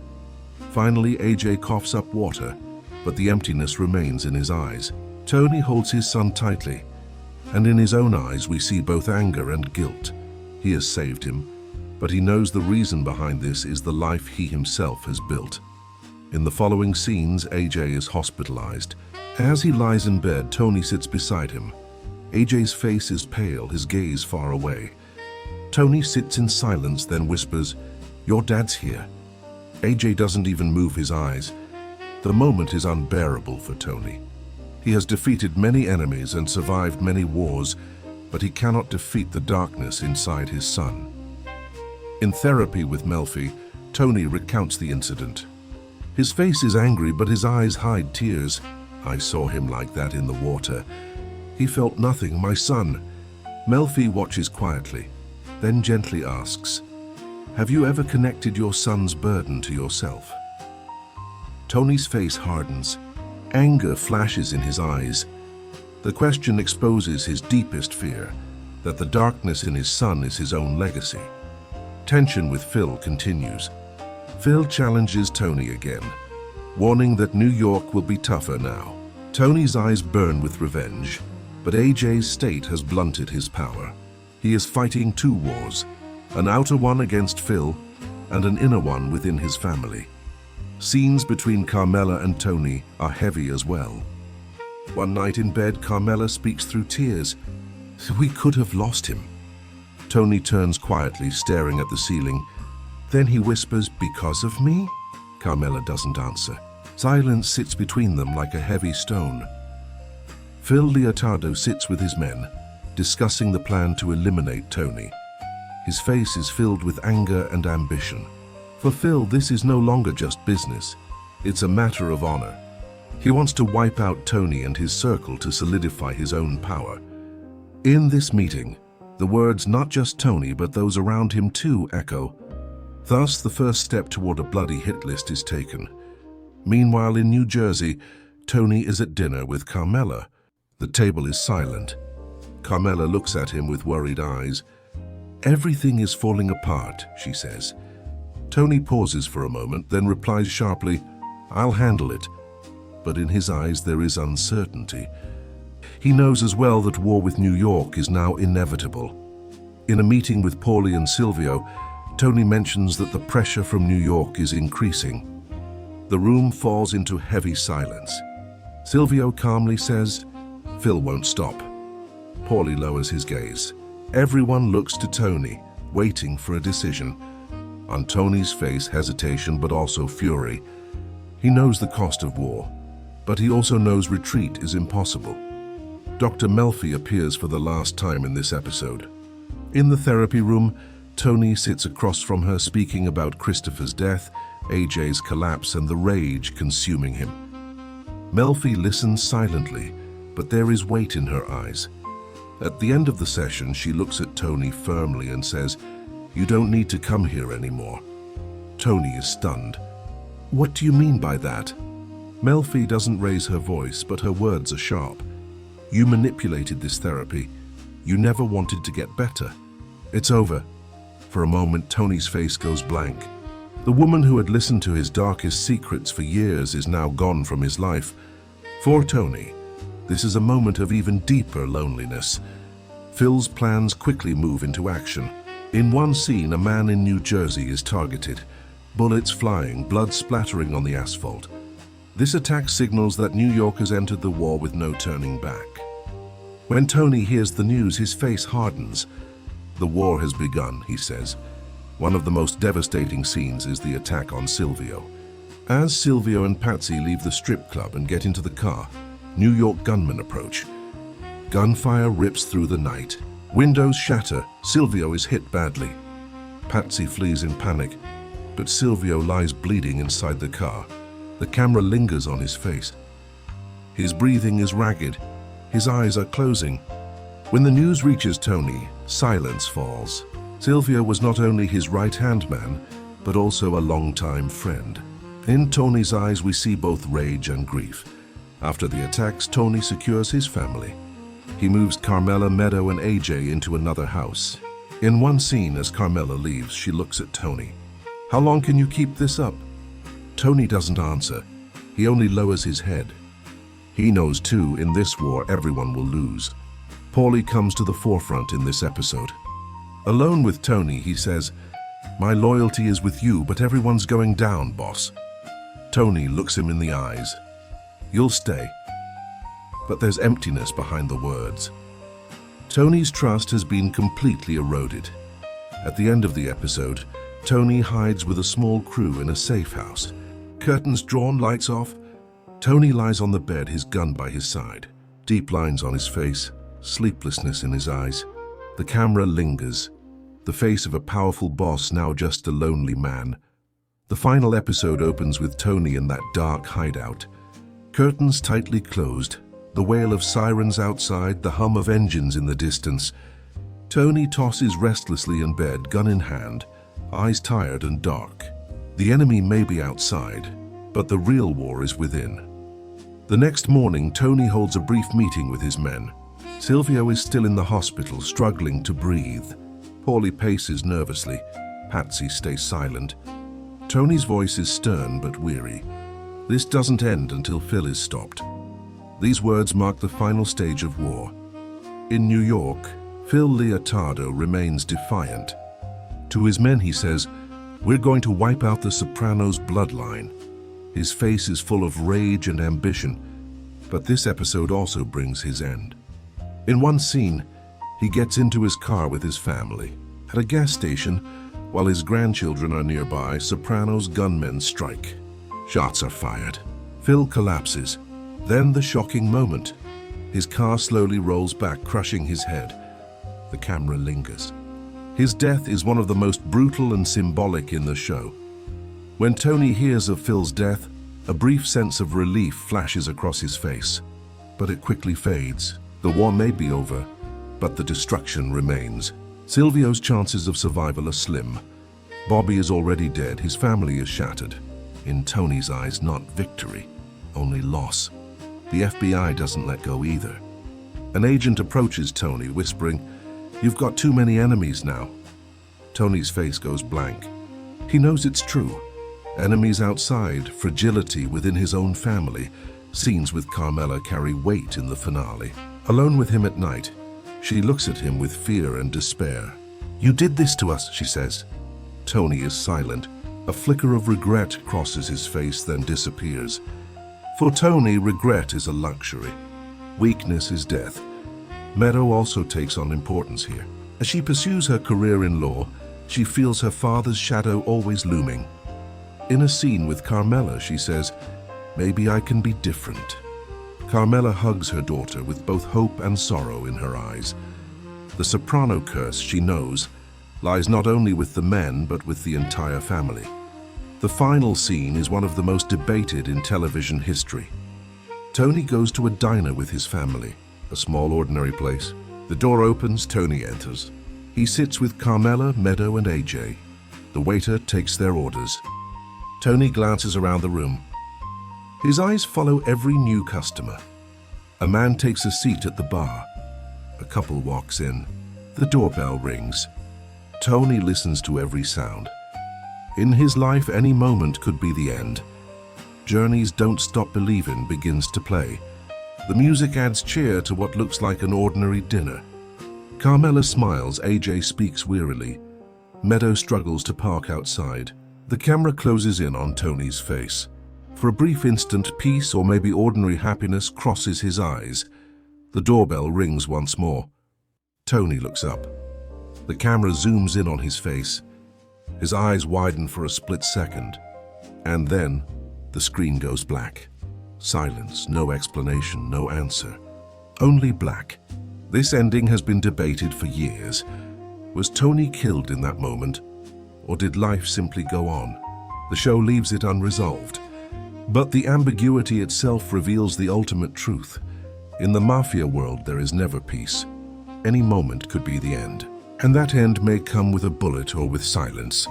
Finally, AJ coughs up water, but the emptiness remains in his eyes. Tony holds his son tightly, and in his own eyes we see both anger and guilt. He has saved him, but he knows the reason behind this is the life he himself has built. In the following scenes, AJ is hospitalized. As he lies in bed, Tony sits beside him. AJ's face is pale, his gaze far away. Tony sits in silence, then whispers, "Your dad's here." AJ doesn't even move his eyes. The moment is unbearable for Tony. He has defeated many enemies and survived many wars, but he cannot defeat the darkness inside his son. In therapy with Melfi, Tony recounts the incident. His face is angry, but his eyes hide tears. "I saw him like that in the water. He felt nothing, my son." Melfi watches quietly, then gently asks, "Have you ever connected your son's burden to yourself?" Tony's face hardens. Anger flashes in his eyes. The question exposes his deepest fear, that the darkness in his son is his own legacy. Tension with Phil continues. Phil challenges Tony again, warning that New York will be tougher now. Tony's eyes burn with revenge, but AJ's state has blunted his power. He is fighting two wars, an outer one against Phil and an inner one within his family. Scenes between Carmela and Tony are heavy as well. One night in bed, Carmela speaks through tears. "We could have lost him." Tony turns quietly, staring at the ceiling. Then he whispers, "Because of me?" Carmela doesn't answer. Silence sits between them like a heavy stone. Phil Leotardo sits with his men, discussing the plan to eliminate Tony. His face is filled with anger and ambition. For Phil, this is no longer just business. It's a matter of honor. He wants to wipe out Tony and his circle to solidify his own power. In this meeting, the words not just Tony but those around him too echo. Thus, the first step toward a bloody hit list is taken. Meanwhile, in New Jersey, Tony is at dinner with Carmela. The table is silent. Carmela looks at him with worried eyes. "Everything is falling apart," she says. Tony pauses for a moment, then replies sharply, "I'll handle it." But in his eyes there is uncertainty. He knows as well that war with New York is now inevitable. In a meeting with Paulie and Silvio, Tony mentions that the pressure from New York is increasing. The room falls into heavy silence. Silvio calmly says, "Phil won't stop." Paulie lowers his gaze. Everyone looks to Tony, waiting for a decision. On Tony's face, hesitation but also fury. He knows the cost of war, but he also knows retreat is impossible. Dr. Melfi appears for the last time in this episode. In the therapy room, Tony sits across from her, speaking about Christopher's death, AJ's collapse, and the rage consuming him. Melfi listens silently, but there is weight in her eyes. At the end of the session, she looks at Tony firmly and says, "You don't need to come here anymore." Tony is stunned. "What do you mean by that?" Melfi doesn't raise her voice, but her words are sharp. "You manipulated this therapy. You never wanted to get better. It's over." For a moment, Tony's face goes blank. The woman who had listened to his darkest secrets for years is now gone from his life. For Tony, this is a moment of even deeper loneliness. Phil's plans quickly move into action. In one scene, a man in New Jersey is targeted. Bullets flying, blood splattering on the asphalt. This attack signals that New York has entered the war with no turning back. When Tony hears the news, his face hardens. "The war has begun," he says. One of the most devastating scenes is the attack on Silvio. As Silvio and Patsy leave the strip club and get into the car, New York gunmen approach. Gunfire rips through the night. Windows shatter. Silvio is hit badly. Patsy flees in panic, but Silvio lies bleeding inside the car. The camera lingers on his face. His breathing is ragged. His eyes are closing. When the news reaches Tony, silence falls. Silvio was not only his right-hand man, but also a longtime friend. In Tony's eyes, we see both rage and grief. After the attacks, Tony secures his family. He moves Carmela, Meadow, and AJ into another house. In one scene, as Carmela leaves, she looks at Tony. "How long can you keep this up?" Tony doesn't answer. He only lowers his head. He knows too, in this war, everyone will lose. Paulie comes to the forefront in this episode. Alone with Tony, he says, "My loyalty is with you, but everyone's going down, boss." Tony looks him in the eyes. "You'll stay." But there's emptiness behind the words. Tony's trust has been completely eroded. At the end of the episode, Tony hides with a small crew in a safe house. Curtains drawn, lights off. Tony lies on the bed, his gun by his side. Deep lines on his face, sleeplessness in his eyes. The camera lingers. the face of a powerful boss now just a lonely man. The final episode opens with Tony in that dark hideout. Curtains tightly closed, the wail of sirens outside, the hum of engines in the distance. Tony tosses restlessly in bed, gun in hand, eyes tired and dark. The enemy may be outside, but the real war is within. The next morning, Tony holds a brief meeting with his men. Silvio is still in the hospital, struggling to breathe. Paulie paces nervously. Patsy stays silent. Tony's voice is stern but weary. This doesn't end until Phil is stopped. These words mark the final stage of war. In New York, Phil Leotardo remains defiant. To his men he says, "We're going to wipe out the Sopranos' bloodline." His face is full of rage and ambition, but this episode also brings his end. In one scene, he gets into his car with his family. At a gas station, while his grandchildren are nearby, Sopranos' gunmen strike. Shots are fired. Phil collapses. Then the shocking moment. His car slowly rolls back, crushing his head. The camera lingers. His death is one of the most brutal and symbolic in the show. When Tony hears of Phil's death, a brief sense of relief flashes across his face. But it quickly fades. The war may be over, but the destruction remains. Silvio's chances of survival are slim. Bobby is already dead, his family is shattered. In Tony's eyes, not victory, only loss. The FBI doesn't let go either. An agent approaches Tony, whispering, "You've got too many enemies now." Tony's face goes blank. He knows it's true. Enemies outside, fragility within his own family. Scenes with Carmela carry weight in the finale. Alone with him at night, she looks at him with fear and despair. "You did this to us," she says. Tony is silent. A flicker of regret crosses his face, then disappears. For Tony, regret is a luxury. Weakness is death. Meadow also takes on importance here. As she pursues her career in law, she feels her father's shadow always looming. In a scene with Carmela, she says, "Maybe I can be different." Carmela hugs her daughter with both hope and sorrow in her eyes. The Soprano curse, she knows, lies not only with the men but with the entire family. The final scene is one of the most debated in television history. Tony goes to a diner with his family, a small ordinary place. The door opens, Tony enters. He sits with Carmela, Meadow and AJ. The waiter takes their orders. Tony glances around the room. His eyes follow every new customer. A man takes a seat at the bar. A couple walks in. The doorbell rings. Tony listens to every sound. In his life, any moment could be the end. Journey's Don't Stop Believin' begins to play. The music adds cheer to what looks like an ordinary dinner. Carmela smiles, AJ speaks wearily. Meadow struggles to park outside. The camera closes in on Tony's face. For a brief instant, peace or maybe ordinary happiness crosses his eyes. The doorbell rings once more. Tony looks up. The camera zooms in on his face. His eyes widen for a split second. And then, the screen goes black. Silence, no explanation, no answer. Only black. This ending has been debated for years. Was Tony killed in that moment? Or did life simply go on? The show leaves it unresolved. But the ambiguity itself reveals the ultimate truth. In the mafia world, there is never peace. Any moment could be the end. And that end may come with a bullet or with silence.